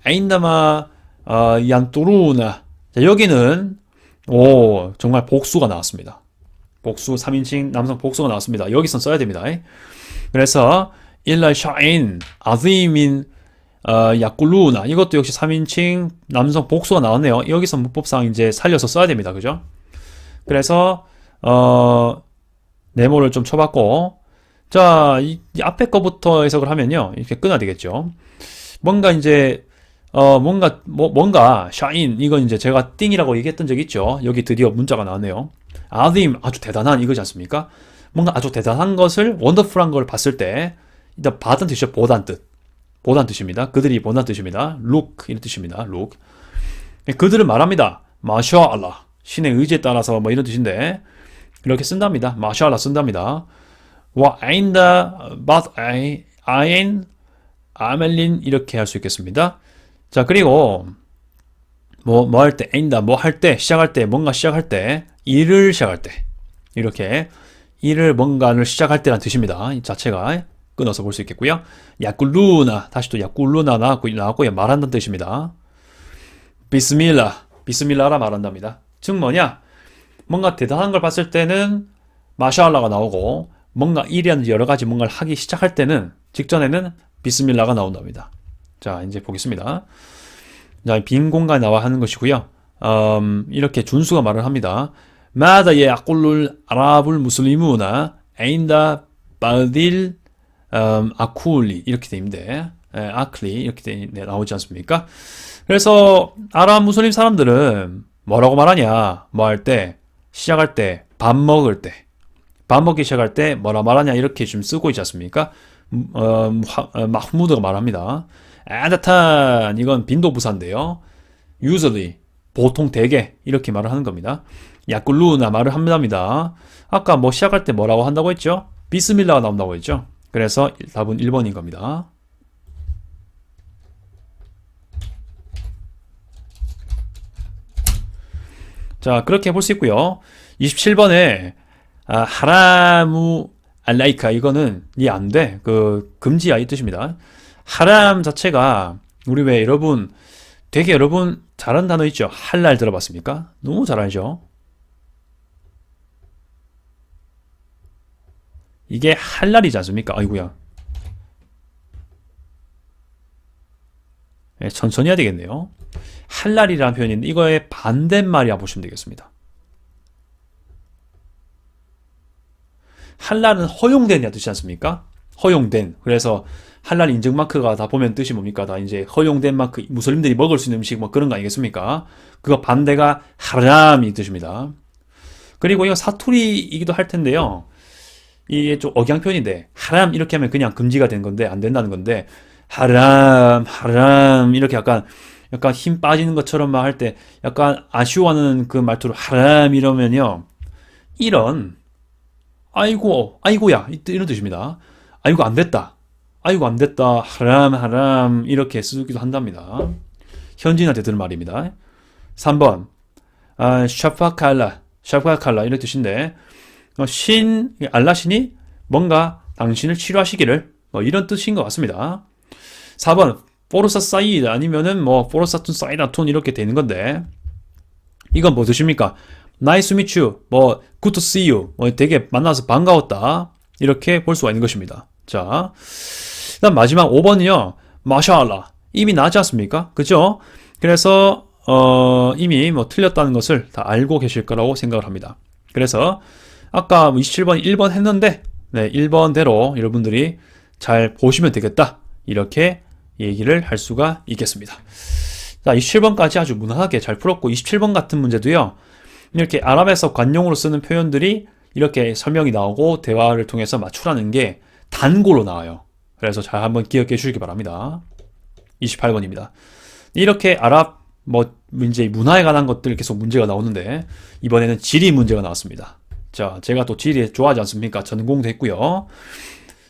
에인나마 얀뚜루나. 자, 여기는 정말 복수가 나왔습니다. 복수 3인칭 남성 복수가 나왔습니다. 여기선 써야 됩니다. 그래서 일라 샤인 아즈이민 야꿀루나 이것도 역시 3인칭 남성 복수가 나왔네요. 여기서 문법상 이제 살려서 써야 됩니다. 그죠? 그래서 네모를 좀 쳐봤고 자, 이 앞에 거부터 해석을 하면요. 이렇게 끊어야 되겠죠. 뭔가 이제 뭔가 샤인 이건 이제 제가 띵이라고 얘기했던 적 있죠. 여기 드디어 문자가 나왔네요. 아dim 아주 대단한 이거지 않습니까? 뭔가 아주 대단한 것을 원더풀한 걸 봤을 때 일단 받은 뜻이죠. 보단 뜻입니다. 그들이 보단 뜻입니다. look 이런 뜻입니다. look. 그들은 말합니다. 마샤알라 신의 의지에 따라서 뭐 이런 뜻인데 이렇게 쓴답니다. 마샤알라 쓴답니다. 와 아인다 바트 아인 아멜린 이렇게 할 수 있겠습니다. 자 그리고 뭐 할 때 아인다 뭐 할 때 시작할 때 뭔가 시작할 때 일을 시작할 때 이렇게 일을 뭔가를 시작할 때란 뜻입니다. 이 자체가 끊어서 볼 수 있겠고요. 야꿀루나 다시 또 야꿀루나 나왔고요. 말한다는 뜻입니다. 비스밀라라 말한답니다. 즉 뭐냐? 뭔가 대단한 걸 봤을 때는 마샤알라가 나오고 뭔가 일이라든지 여러 가지 뭔가를 하기 시작할 때는 직전에는 비스밀라가 나온답니다. 자 이제 보겠습니다. 자, 빈 공간에 나와 하는 것이고요. 이렇게 준수가 말을 합니다. 마다 야꿀룰 아랍을 무슬리무나 에인다 바딜 아쿨리 이렇게 되는데 아클리 이렇게 나오지 않습니까? 그래서 아랍 무슬림 사람들은 뭐라고 말하냐? 뭐 할 때 시작할 때 밥 먹을 때 밥 먹기 시작할 때 뭐라 말하냐 이렇게 좀 쓰고 있지 않습니까? 마흐무드가 말합니다. 아다탄 이건 빈도부사인데요. usually 보통 대개 이렇게 말을 하는 겁니다. 야꿀루나 말을 합니다. 아까 뭐 시작할 때 뭐라고 한다고 했죠? 비스밀라가 나온다고 했죠? 그래서 답은 1번인 겁니다. 자 그렇게 볼 수 있고요. 27번에 하라무 알라이카 이거는 이해 안 돼. 그 금지야 이 뜻입니다. 하람 자체가 우리 왜 여러분 되게 여러분 잘하는 단어 있죠? 할랄 들어봤습니까? 너무 잘 알죠? 이게 할랄이지 않습니까? 아이고야. 네, 천천히 해야 되겠네요. 할랄이라는 표현인데 이거의 반대말이라 보시면 되겠습니다. 할랄은 허용된이라 뜻이지 않습니까? 허용된. 그래서 할랄 인증 마크가 다 보면 뜻이 뭡니까? 다 이제 허용된 마크, 무슬림들이 먹을 수 있는 음식 뭐 그런 거 아니겠습니까? 그거 반대가 하람이 뜻입니다. 그리고 이거 사투리이기도 할 텐데요. 이게 좀 억양 표현인데 하람 이렇게 하면 그냥 금지가 된 건데 안 된다는 건데 하람 이렇게 약간 힘 빠지는 것처럼 막 할 때 약간 아쉬워하는 그 말투로 하람 이러면요. 이런 아이고야 이런 뜻입니다. 아이고 안 됐다. 하람 이렇게 쓰기도 한답니다. 현지인한테 들은 말입니다. 3번 샤파칼라 이런 뜻인데 알라 신이 뭔가 당신을 치료하시기를 뭐 이런 뜻인 것 같습니다. 4번 포르사 사이드 아니면은 뭐 포르사툰 사이다툰 이렇게 되는 건데 이건 뭐 뜻입니까? Nice to meet you, 뭐 good to see you, 뭐 되게 만나서 반가웠다 이렇게 볼 수가 있는 것입니다. 자, 그다음 마지막 5번이요. 마샤알라 이미 나지 않습니까? 그죠? 그래서 이미 뭐 틀렸다는 것을 다 알고 계실 거라고 생각을 합니다. 그래서 아까 27번 1번 했는데 네, 1번대로 여러분들이 잘 보시면 되겠다 이렇게 얘기를 할 수가 있겠습니다. 자, 27번까지 아주 무난하게 잘 풀었고 27번 같은 문제도요. 이렇게 아랍에서 관용으로 쓰는 표현들이 이렇게 설명이 나오고 대화를 통해서 맞추라는 게 단고로 나와요. 그래서 잘 한번 기억해 주시기 바랍니다. 28번입니다. 이렇게 아랍 뭐 이제 문화에 관한 것들 계속 문제가 나오는데 이번에는 지리 문제가 나왔습니다. 자, 제가 또 지리 좋아하지 않습니까? 전공도 했고요.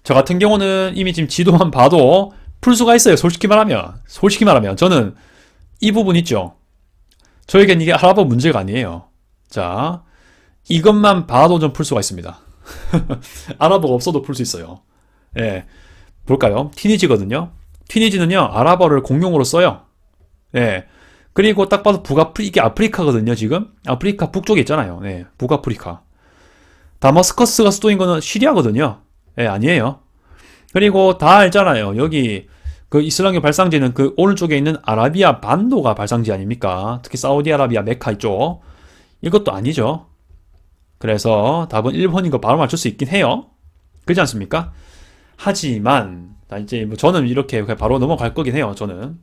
저 같은 경우는 이미 지금 지도만 봐도 풀 수가 있어요. 솔직히 말하면 저는 이 부분 있죠. 저에겐 이게 아랍어 문제가 아니에요. 자, 이것만 봐도 좀 풀 수가 있습니다. 아랍어가 없어도 풀 수 있어요. 예, 볼까요? 티니지거든요. 티니지는요, 아랍어를 공용어로 써요. 예, 그리고 딱 봐도 이게 아프리카거든요, 지금. 아프리카 북쪽에 있잖아요. 네, 북아프리카. 다마스커스가 수도인 거는 시리아거든요. 네, 아니에요. 그리고 다 알잖아요. 여기 그 이슬람교 발상지는 그 오른쪽에 있는 아라비아 반도가 발상지 아닙니까? 특히 사우디아라비아 메카 이쪽. 이것도 아니죠. 그래서 답은 1번인 거 바로 맞출 수 있긴 해요. 그렇지 않습니까? 하지만 이제 뭐 저는 이렇게 그냥 바로 넘어갈 거긴 해요. 저는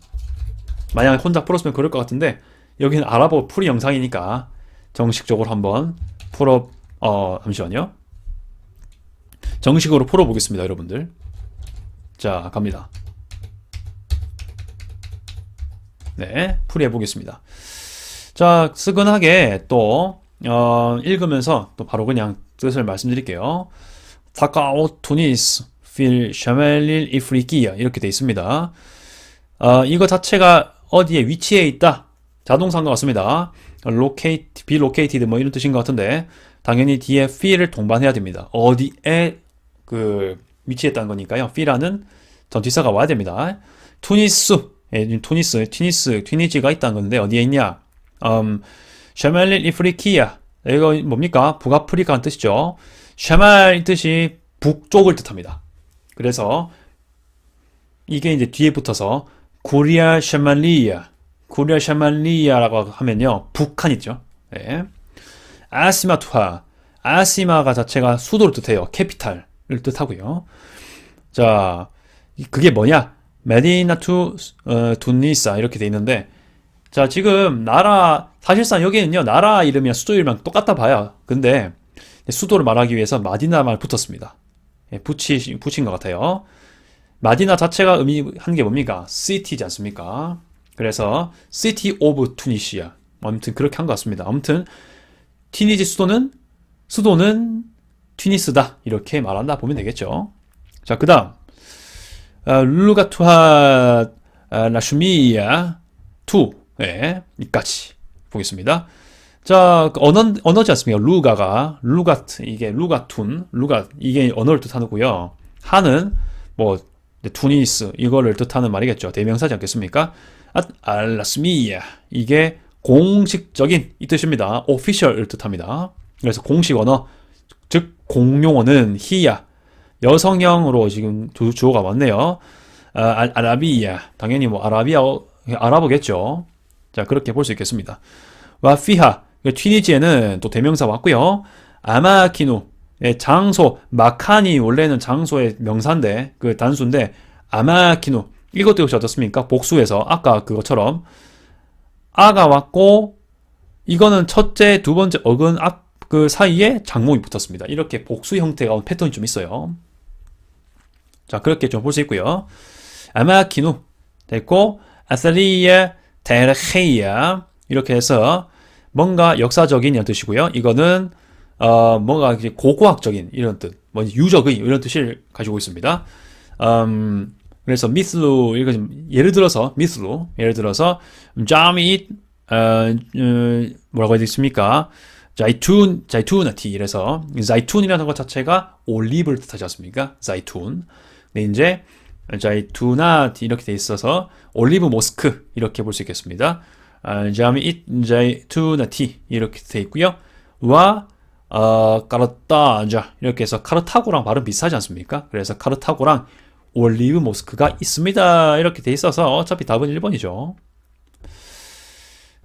만약 혼자 풀었으면 그럴 것 같은데 여기는 알아보 풀이 영상이니까 정식적으로 한번 잠시만요. 정식으로 풀어보겠습니다, 여러분들. 자, 갑니다. 네, 풀이해보겠습니다. 자, 스근하게 또 읽으면서 또 바로 그냥 뜻을 말씀드릴게요. 타카오 투니스 필 샤멜릴 이프리키야 이렇게 돼 있습니다. 이거 자체가 어디에 위치해 있다. 자동사인 것 같습니다. locate, be located 뭐 이런 뜻인 것 같은데 당연히 뒤에 feel을 동반해야 됩니다. 어디에 그 위치했다는 거니까요. feel라는 전치사가 와야 됩니다. 튀니지가 있다는 건데 어디에 있냐? 샤멜릴 이프리키야. 이거 뭡니까? 북아프리카는 뜻이죠. 샤말 이 뜻이 북쪽을 뜻합니다. 그래서 이게 이제 뒤에 붙어서 구리아 샤말리아라고 하면요. 북한 있죠. 네. 아시마투하. 아시마가 자체가 수도를 뜻해요. 캐피탈을 뜻하고요. 자, 그게 뭐냐? 메디나투 둔니사 이렇게 돼 있는데 자, 지금 사실상 여기는요. 나라 이름이랑 수도 이름이랑 똑같다 봐요. 근데 수도를 말하기 위해서 마디나만 붙었습니다. 예, 붙인 것 같아요. 마디나 자체가 의미한 게 뭡니까? city지 않습니까? 그래서 city of Tunisia. 아무튼 그렇게 한 것 같습니다. 아무튼 튀니지 수도는 튀니스다 이렇게 말한다 보면 되겠죠. 자, 그다음 룰루가투하 라슈미야 투 네, 이까지 보겠습니다. 자, 언어지 않습니까? 루가트, 이게 루가, 이게 언어를 뜻하고요. 하는, 뭐, 투니스, 이거를 뜻하는 말이겠죠. 대명사지 않겠습니까? 알라스미야, 이게 공식적인 이 뜻입니다. official을 뜻합니다. 그래서 공식 언어, 즉, 공용어는 히야, 여성형으로 지금 주어가 왔네요. 아라비야, 당연히 뭐, 아랍어겠죠. 자, 그렇게 볼 수 있겠습니다. 와피하, 튀니지에는 또 대명사 왔고요. 아마키누, 장소, 마카니 원래는 장소의 명사인데 그 단수인데 아마키누 이것도 역시 어떻습니까? 복수해서 아까 그것처럼 아가 왔고 이거는 첫째, 두 번째 어근 앞 그 사이에 장목이 붙었습니다. 이렇게 복수 형태가 온 패턴이 좀 있어요. 자, 그렇게 좀 볼 수 있고요. 아마키누 됐고 아사리야 테르헤이야 이렇게 해서 뭔가 역사적인 이런 뜻이고요. 이거는 뭔가 고고학적인 이런 뜻, 뭐 유적의 이런 뜻을 가지고 있습니다. 그래서 미스루 이거 예를 들어서 자밋 뭐라고 해야 되겠습니까? 자이툰나티 이래서 자이툰이라는 것 자체가 올리브를 뜻하지 않습니까? 자이툰. 근데 이제 자이투나티 이렇게 돼 있어서 올리브 모스크 이렇게 볼 수 있겠습니다. 자밋 자이투나티 이렇게 돼 있고요. 와 까르타자 이렇게 해서 카르타고랑 발음 비슷하지 않습니까? 그래서 카르타고랑 올리브 모스크가 있습니다. 이렇게 돼 있어서 어차피 답은 1번이죠.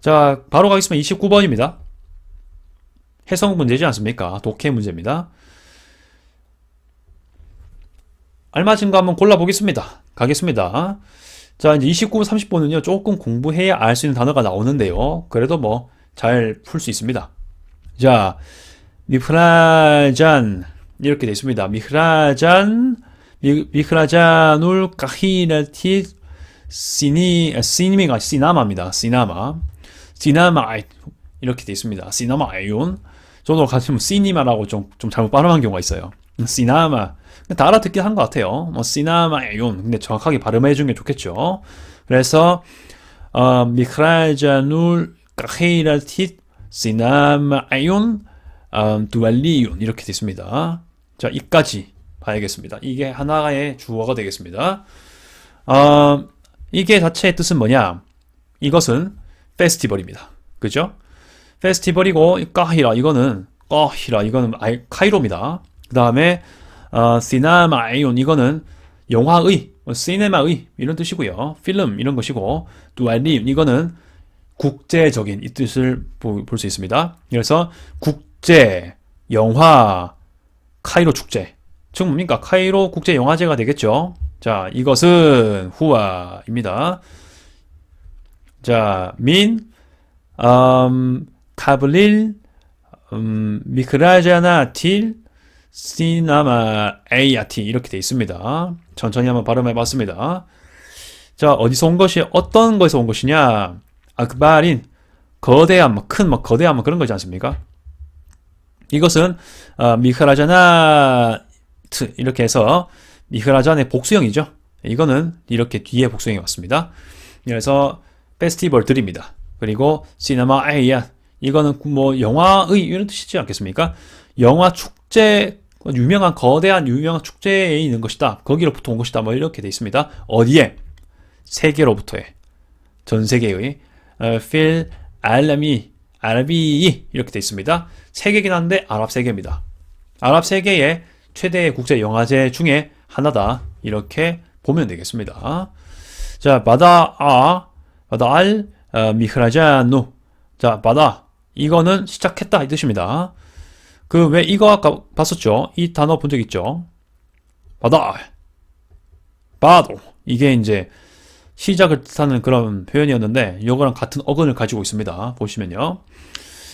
자, 바로 가겠습니다. 29번입니다. 해석 문제지 않습니까? 독해 문제입니다. 알맞은 거 한번 골라보겠습니다. 가겠습니다. 자, 이제 29번, 30번은요, 조금 공부해야 알 수 있는 단어가 나오는데요. 그래도 뭐, 잘 풀 수 있습니다. 자, 미흐라잔. 이렇게 되어 있습니다. 미흐라잔울 카히라티 시나마입니다. 시나마. 이렇게 되어 있습니다. 시나마이온. 저도 가끔 시니마라고 좀 잘못 발음한 경우가 있어요. 시나마. 다 알아듣긴 한 것 같아요. 뭐 시나마이온. 근데 정확하게 발음해 주는 게 좋겠죠. 그래서 미크라자눌 카헤이라티 시나마이온 두알리온 이렇게 되어 있습니다. 자, 이까지 봐야겠습니다. 이게 하나의 주어가 되겠습니다. 이게 자체의 뜻은 뭐냐? 이것은 페스티벌입니다. 그죠? 페스티벌이고 까히라 이거는 아예 카이로입니다. 그 다음에 시나마이온 이거는 영화의, 시네마의 이런 뜻이고요. 필름 이런 것이고 두알림 이거는 국제적인 이 뜻을 볼 수 있습니다. 그래서 국제 영화 카이로 축제 즉 뭡니까? 카이로 국제 영화제가 되겠죠. 자, 이것은 후아입니다. 자, 카블릴 미크라자나틸 시나마 에이아티 이렇게 돼 있습니다. 천천히 한번 발음해 봤습니다. 자, 어디서 온 것이 어떤 것에서 온 것이냐? 아크바린 거대한 거대한 그런 거지 않습니까? 이것은 미크라자나트 이렇게 해서 미크라잔의 복수형이죠. 이거는 이렇게 뒤에 복수형이 왔습니다. 그래서 페스티벌들입니다. 그리고 시네마 에이아 이거는 뭐 영화의 이런 뜻이지 않겠습니까? 영화 축제 거대한 유명한 축제에 있는 것이다. 거기로부터 온 것이다. 뭐 이렇게 돼 있습니다. 어디에? 세계로부터의 전 세계의 필 아라비 이렇게 돼 있습니다. 세계긴 한데 아랍 세계입니다. 아랍 세계의 최대의 국제 영화제 중에 하나다. 이렇게 보면 되겠습니다. 자, 바다알 미흐라자누. 자, 바다 이거는 시작했다 이 뜻입니다. 그 왜 이거 아까 봤었죠? 이 단어 본 적 있죠? 바도 이게 이제 시작을 뜻하는 그런 표현이었는데 이거랑 같은 어근을 가지고 있습니다. 보시면요.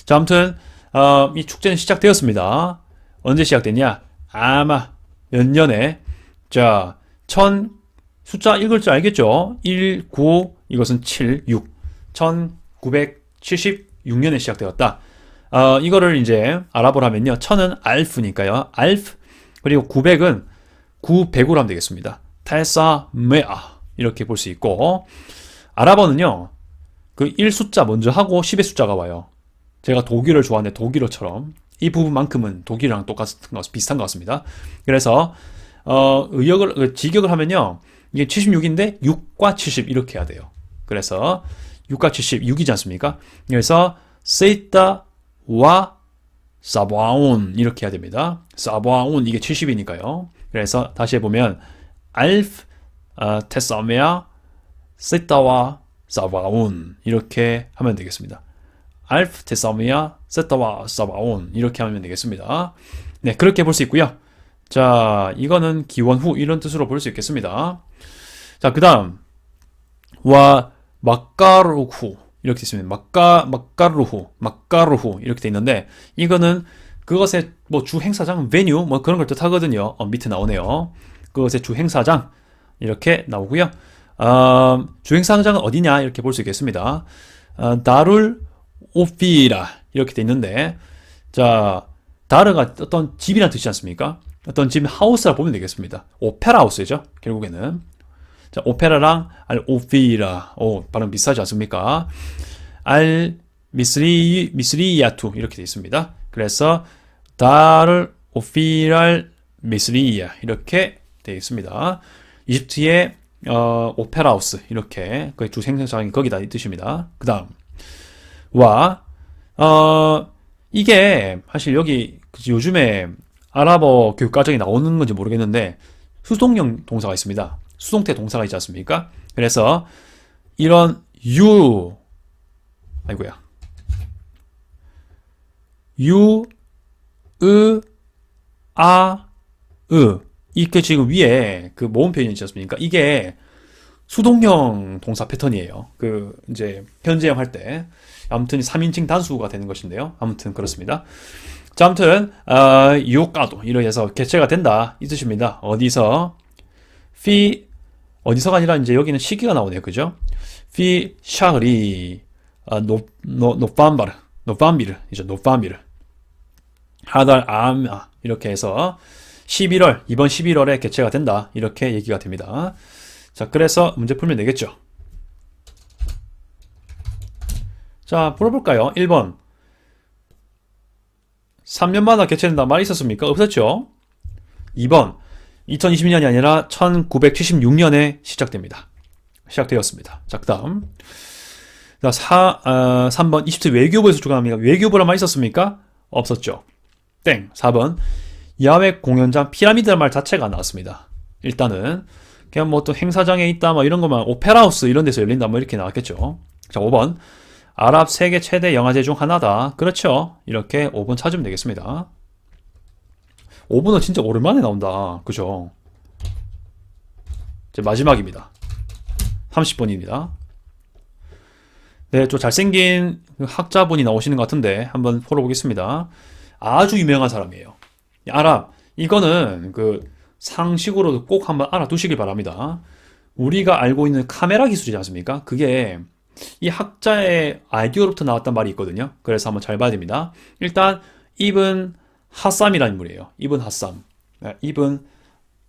자, 아무튼 이 축제는 시작되었습니다. 언제 시작됐냐? 아마 몇 년에 자, 숫자 읽을 줄 알겠죠? 1, 9 이것은 7, 6 1976년에 시작되었다. 이거를 이제 아랍어로 하면요. 1000은 알프니까요. 알프. 그리고 900은 900으로 하면 되겠습니다. 탈사메아. 이렇게 볼 수 있고. 아랍어는요. 그 1 숫자 먼저 하고 10의 숫자가 와요. 제가 독일을 좋아하는데 독일어처럼 이 부분만큼은 독일이랑 비슷한 것 같습니다. 그래서 직역을 하면요. 이게 76인데 6과 70 이렇게 해야 돼요. 그래서 6과 70, 6이지 않습니까? 그래서 세이타 와 사바온 이렇게 해야 됩니다. 사바온 이게 70이니까요. 그래서 다시 해보면 알프 테사메아 세타와 사바온 이렇게 하면 되겠습니다. 알프 테사메아 세타와 사바온 이렇게 하면 되겠습니다. 네, 그렇게 볼 수 있고요. 자, 이거는 기원 후 이런 뜻으로 볼 수 있겠습니다. 자, 그 다음 와 마카루후 이렇게 있습니다. 마카루후 이렇게 돼 있는데 이거는 그것의 뭐 주 행사장 베뉴 뭐 그런 걸 뜻하거든요. 밑에 나오네요. 그것의 주 행사장 이렇게 나오고요. 주 행사장은 어디냐 이렇게 볼 수 있겠습니다. 다룰 오피라 이렇게 돼 있는데 자, 다르가 어떤 집이라는 뜻이지 않습니까? 어떤 집 하우스라 보면 되겠습니다. 오페라 하우스죠. 결국에는 자, 오페라랑 알 오피라 발음 비슷하지 않습니까? 알 미스리야투 이렇게 되어 있습니다. 그래서 다를 오피랄 미스리야 이렇게 되어 있습니다. 이집트의 오페라 하우스 이렇게 그 주 생산장이 거기다 이 뜻입니다. 그 다음 이게 사실 여기 요즘에 아랍어 교육 과정이 나오는 건지 모르겠는데 수동형 동사가 있습니다. 수동태 동사가 있지 않습니까? 그래서 이런 이렇게 지금 위에 그 모음 표현이 있지 않습니까? 이게 수동형 동사 패턴이에요. 그 이제 현재형 할 때 아무튼 3인칭 단수가 되는 것인데요. 아무튼 그렇습니다. 자, 아무튼 유까도 이렇게 해서 개체가 된다 이 뜻입니다. 어디서가 아니라 이제 여기는 시기가 나오네요. 그죠? 피 샤흐리 노밤비르 하달 아마 이렇게 해서 이번 11월에 개최가 된다 이렇게 얘기가 됩니다. 자, 그래서 문제 풀면 되겠죠. 자, 풀어볼까요? 1번 3년마다 개최된다 말이 있었습니까? 없었죠. 2번 2022년이 아니라 1976년에 시작되었습니다. 자, 그 다음 3번 이집트 외교부에서 주관합니까? 외교부란 말 있었습니까? 없었죠. 땡. 4번 야외 공연장 피라미드란 말 자체가 나왔습니다. 일단은 그냥 뭐 또 행사장에 있다 뭐 이런 것만 오페라하우스 이런 데서 열린다 뭐 이렇게 나왔겠죠. 자, 5번 아랍 세계 최대 영화제 중 하나다. 그렇죠. 이렇게 5번 찾으면 되겠습니다. 5번은 진짜 오랜만에 나온다. 그죠? 이제 마지막입니다. 30번입니다. 네, 좀 잘생긴 학자분이 나오시는 것 같은데 한번 풀어보겠습니다. 아주 유명한 사람이에요. 아랍, 이거는 그 상식으로도 꼭 한번 알아두시길 바랍니다. 우리가 알고 있는 카메라 기술이지 않습니까? 그게 이 학자의 아이디어로부터 나왔단 말이 있거든요. 그래서 한번 잘 봐야 됩니다. 일단 이븐 하쌈이라는 인물이에요. 이븐 하쌈. 네, 이븐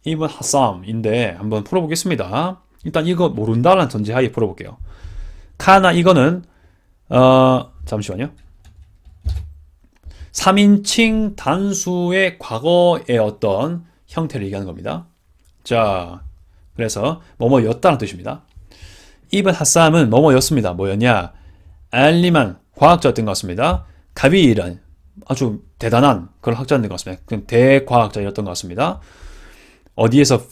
하쌈인데 한번 풀어보겠습니다. 일단 이거 모른다라는 전제하에 풀어볼게요. 카나 이거는 잠시만요. 3인칭 단수의 과거의 어떤 형태를 얘기하는 겁니다. 자, 그래서 뭐뭐였다는 뜻입니다. 이븐 하쌈은 뭐뭐였습니다. 뭐였냐? 알리만 과학자였던 것 같습니다. 가비란 아주 대단한 그런 학자였던 것 같습니다. 대과학자였던 것 같습니다. 어디에서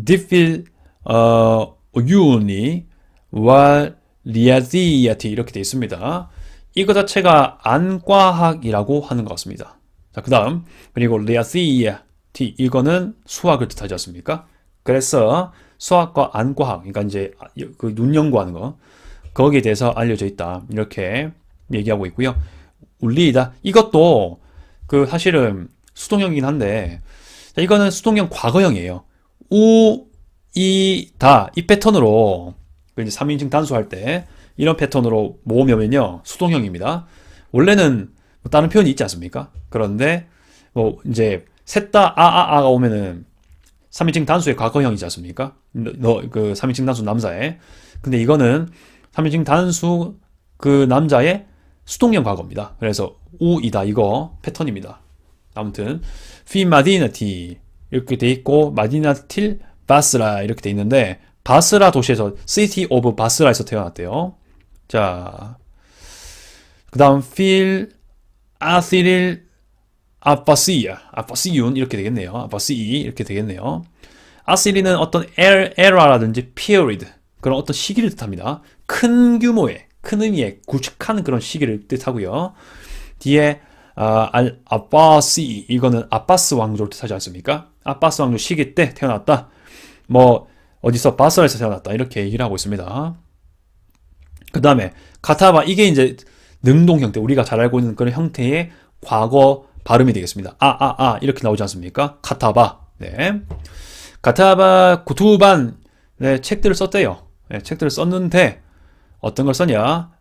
디필 유니 와 리아디야티 이렇게 되어 있습니다. 이거 자체가 안과학이라고 하는 것 같습니다. 자, 그 다음 그리고 리아디야티 이거는 수학을 뜻하지 않습니까? 그래서 수학과 안과학 그러니까 이제 그 눈 연구하는 거 거기에 대해서 알려져 있다 이렇게 얘기하고 있고요. 울리다 이것도 그 사실은 수동형이긴 한데 이거는 수동형 과거형이에요. 다 이 패턴으로 이제 3인칭 단수할 때 이런 패턴으로 모으면요 수동형입니다. 원래는 뭐 다른 표현이 있지 않습니까? 그런데 뭐 이제 셋 다 아가 오면은 3인칭 단수의 과거형이지 않습니까? 그 3인칭 단수 남자의. 근데 이거는 3인칭 단수 그 남자의 수동형 과거입니다. 그래서 우이다 이거 패턴입니다. 아무튼 피 마디나티 이렇게 돼 있고 마디나틸 바스라 이렇게 돼 있는데 바스라 도시에서 City of 바스라에서 태어났대요. 자, 그 다음 필 아시릴 아바시윤 이렇게 되겠네요. 아바시이 이렇게 되겠네요. 아시리는 어떤 에라라든지 period 그런 어떤 시기를 뜻합니다. 큰 규모의 큰 의미의 굵직한 그런 시기를 뜻하고요. 뒤에 아바시 이거는 아바스 왕조를 뜻하지 않습니까? 아바스 왕조 시기 때 태어났다. 뭐 어디서 바스라에서 태어났다 이렇게 얘기를 하고 있습니다. 그 다음에 카타바 이게 이제 능동 형태 우리가 잘 알고 있는 그런 형태의 과거 발음이 되겠습니다. 이렇게 나오지 않습니까? 카타바. 네. 카타바 구투반 네, 책들을 썼대요. 네, 책들을 썼는데 어떤 걸 썼냐?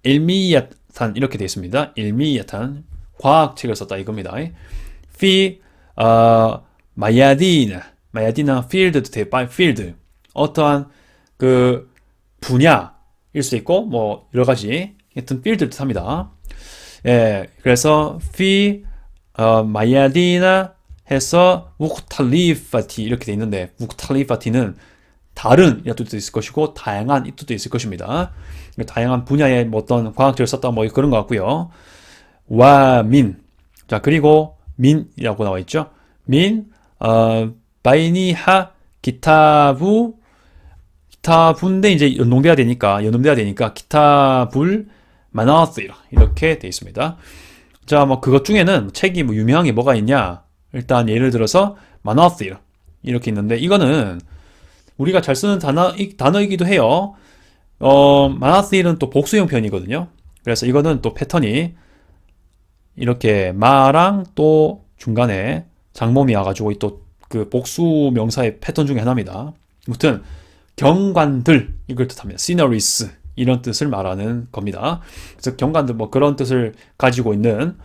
일미야탄 이렇게 되어 있습니다. 일미야탄 과학책을 썼다 이겁니다. 피 마야디나 필드 필드 어떠한 그 분야일 수 있고 뭐 여러 가지 하여튼 필드를 뜻합니다. 예, 그래서 피 마야디나 해서 무크탈리파티 이렇게 돼 있는데 무크탈리파티는 다른 이런 뜻도 있을 것이고 다양한 이 뜻도 있을 것입니다. 다양한 분야의 뭐 어떤 과학책을 썼다 뭐 그런 것 같고요. 와민 자 그리고 민이라고 나와 있죠. 바이니하 기타부인데 이제 연동돼야 되니까 기타불 마나스이라 이렇게 돼 있습니다. 자, 뭐 그것 중에는 책이 뭐 유명한 게 뭐가 있냐? 일단 예를 들어서 마나스이라 이렇게 있는데 이거는 우리가 잘 쓰는 단어이기도 해요. 마나스일은 또 복수형 표현이거든요. 그래서 이거는 또 패턴이 이렇게 마랑 또 중간에 장mom이 와가지고 또 그 복수 명사의 패턴 중에 하나입니다. 아무튼 경관들 이걸 뜻합니다. sceneries 이런 뜻을 말하는 겁니다. 그래서 경관들 뭐 그런 뜻을 가지고 있는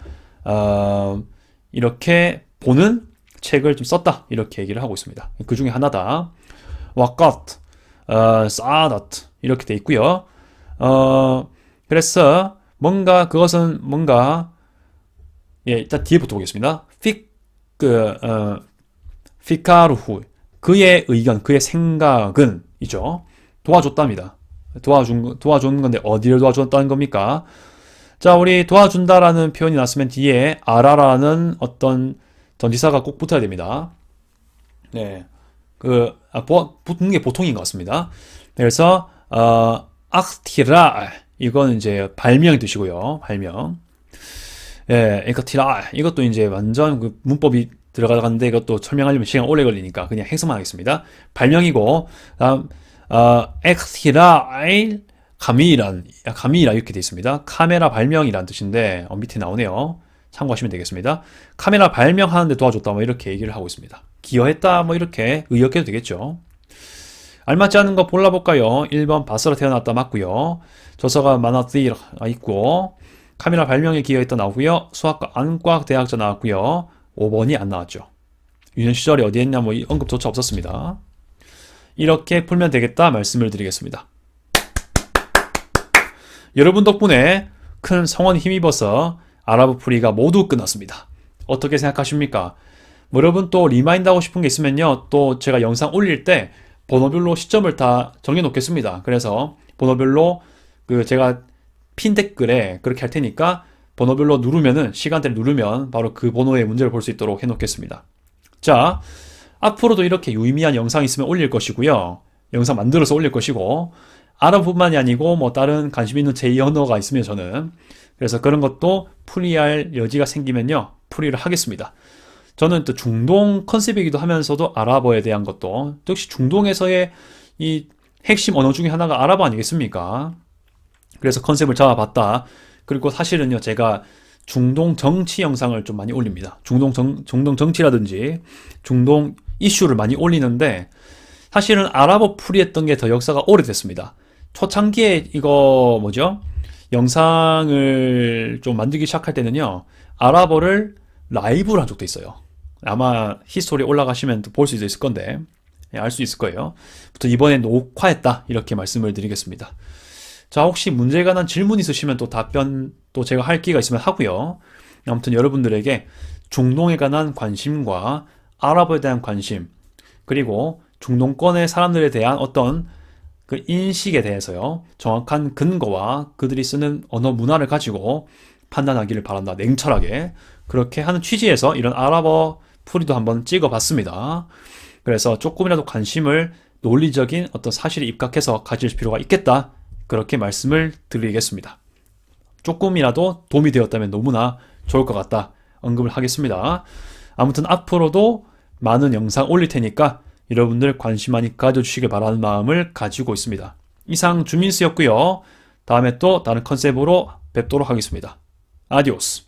이렇게 보는 책을 좀 썼다 이렇게 얘기를 하고 있습니다. 그 중에 하나다. 와까트, 사다트 이렇게 돼 있고요. 그래서 그것은 뭔가 예 일단 뒤에부터 보겠습니다. 피카루후 그의 의견, 그의 생각은 이죠 도와줬답니다. 도와주는 건데 어디를 도와줬다는 겁니까? 자, 우리 도와준다라는 표현이 났으면 뒤에 알아라는 어떤 전치사가 꼭 붙어야 됩니다. 네. 붙는 게 보통인 것 같습니다. 그래서, 악티라, 이건 이제 발명이 뜻이고요. 발명. 예, 에커티라, 이것도 이제 완전 그 문법이 들어가는데 이것도 설명하려면 시간 오래 걸리니까 그냥 해석만 하겠습니다. 발명이고, 다음, 에커티라, 가미라 이렇게 되어 있습니다. 카메라 발명이란 뜻인데, 밑에 나오네요. 참고하시면 되겠습니다. 카메라 발명하는데 도와줬다, 뭐 이렇게 얘기를 하고 있습니다. 기여했다, 뭐 이렇게 의역해도 되겠죠. 알맞지 않은 거 골라볼까요? 1번 바스라 태어났다 맞고요. 저서가 마나띠라 있고, 카메라 발명에 기여했다 나오고요. 수학과 안과학 대학자 나왔고요. 5번이 안 나왔죠. 유년 시절에 어디 했냐 뭐 언급조차 없었습니다. 이렇게 풀면 되겠다 말씀을 드리겠습니다. 여러분 덕분에 큰 성원 힘입어서 아랍어 풀이가 모두 끝났습니다. 어떻게 생각하십니까? 뭐 여러분 또 리마인드 하고 싶은 게 있으면요. 또 제가 영상 올릴 때 번호별로 시점을 다 정해 놓겠습니다. 그래서 번호별로 제가 핀 댓글에 그렇게 할 테니까 번호별로 누르면은 시간대를 누르면 바로 그 번호의 문제를 볼 수 있도록 해 놓겠습니다. 자, 앞으로도 이렇게 유의미한 영상 있으면 올릴 것이고요. 영상 만들어서 올릴 것이고 아랍어뿐만이 아니고 뭐 다른 관심 있는 제2 언어가 있으면 저는 그래서 그런 것도 풀이할 여지가 생기면요. 풀이를 하겠습니다. 저는 또 중동 컨셉이기도 하면서도 아랍어에 대한 것도 역시 중동에서의 이 핵심 언어 중에 하나가 아랍어 아니겠습니까? 그래서 컨셉을 잡아봤다. 그리고 사실은요, 제가 중동 정치 영상을 좀 많이 올립니다. 중동 정치라든지 중동 이슈를 많이 올리는데 사실은 아랍어 풀이했던 게 더 역사가 오래됐습니다. 초창기에 이거 뭐죠? 영상을 좀 만들기 시작할 때는요, 아랍어를 라이브로 한 적도 있어요. 아마 히스토리에 올라가시면 볼 수 있을 건데, 알 수 있을 거예요. 부터 이번에 녹화했다. 이렇게 말씀을 드리겠습니다. 자, 혹시 문제에 관한 질문 있으시면 또 답변 또 제가 할 기회가 있으면 하고요. 아무튼 여러분들에게 중동에 관한 관심과 아랍어에 대한 관심, 그리고 중동권의 사람들에 대한 어떤 그 인식에 대해서요. 정확한 근거와 그들이 쓰는 언어 문화를 가지고 판단하기를 바란다. 냉철하게. 그렇게 하는 취지에서 이런 아랍어 풀이도 한번 찍어봤습니다. 그래서 조금이라도 관심을 논리적인 어떤 사실에 입각해서 가질 필요가 있겠다. 그렇게 말씀을 드리겠습니다. 조금이라도 도움이 되었다면 너무나 좋을 것 같다. 언급을 하겠습니다. 아무튼 앞으로도 많은 영상 올릴 테니까 여러분들 관심 많이 가져주시길 바라는 마음을 가지고 있습니다. 이상 주민수였고요. 다음에 또 다른 컨셉으로 뵙도록 하겠습니다. 아디오스.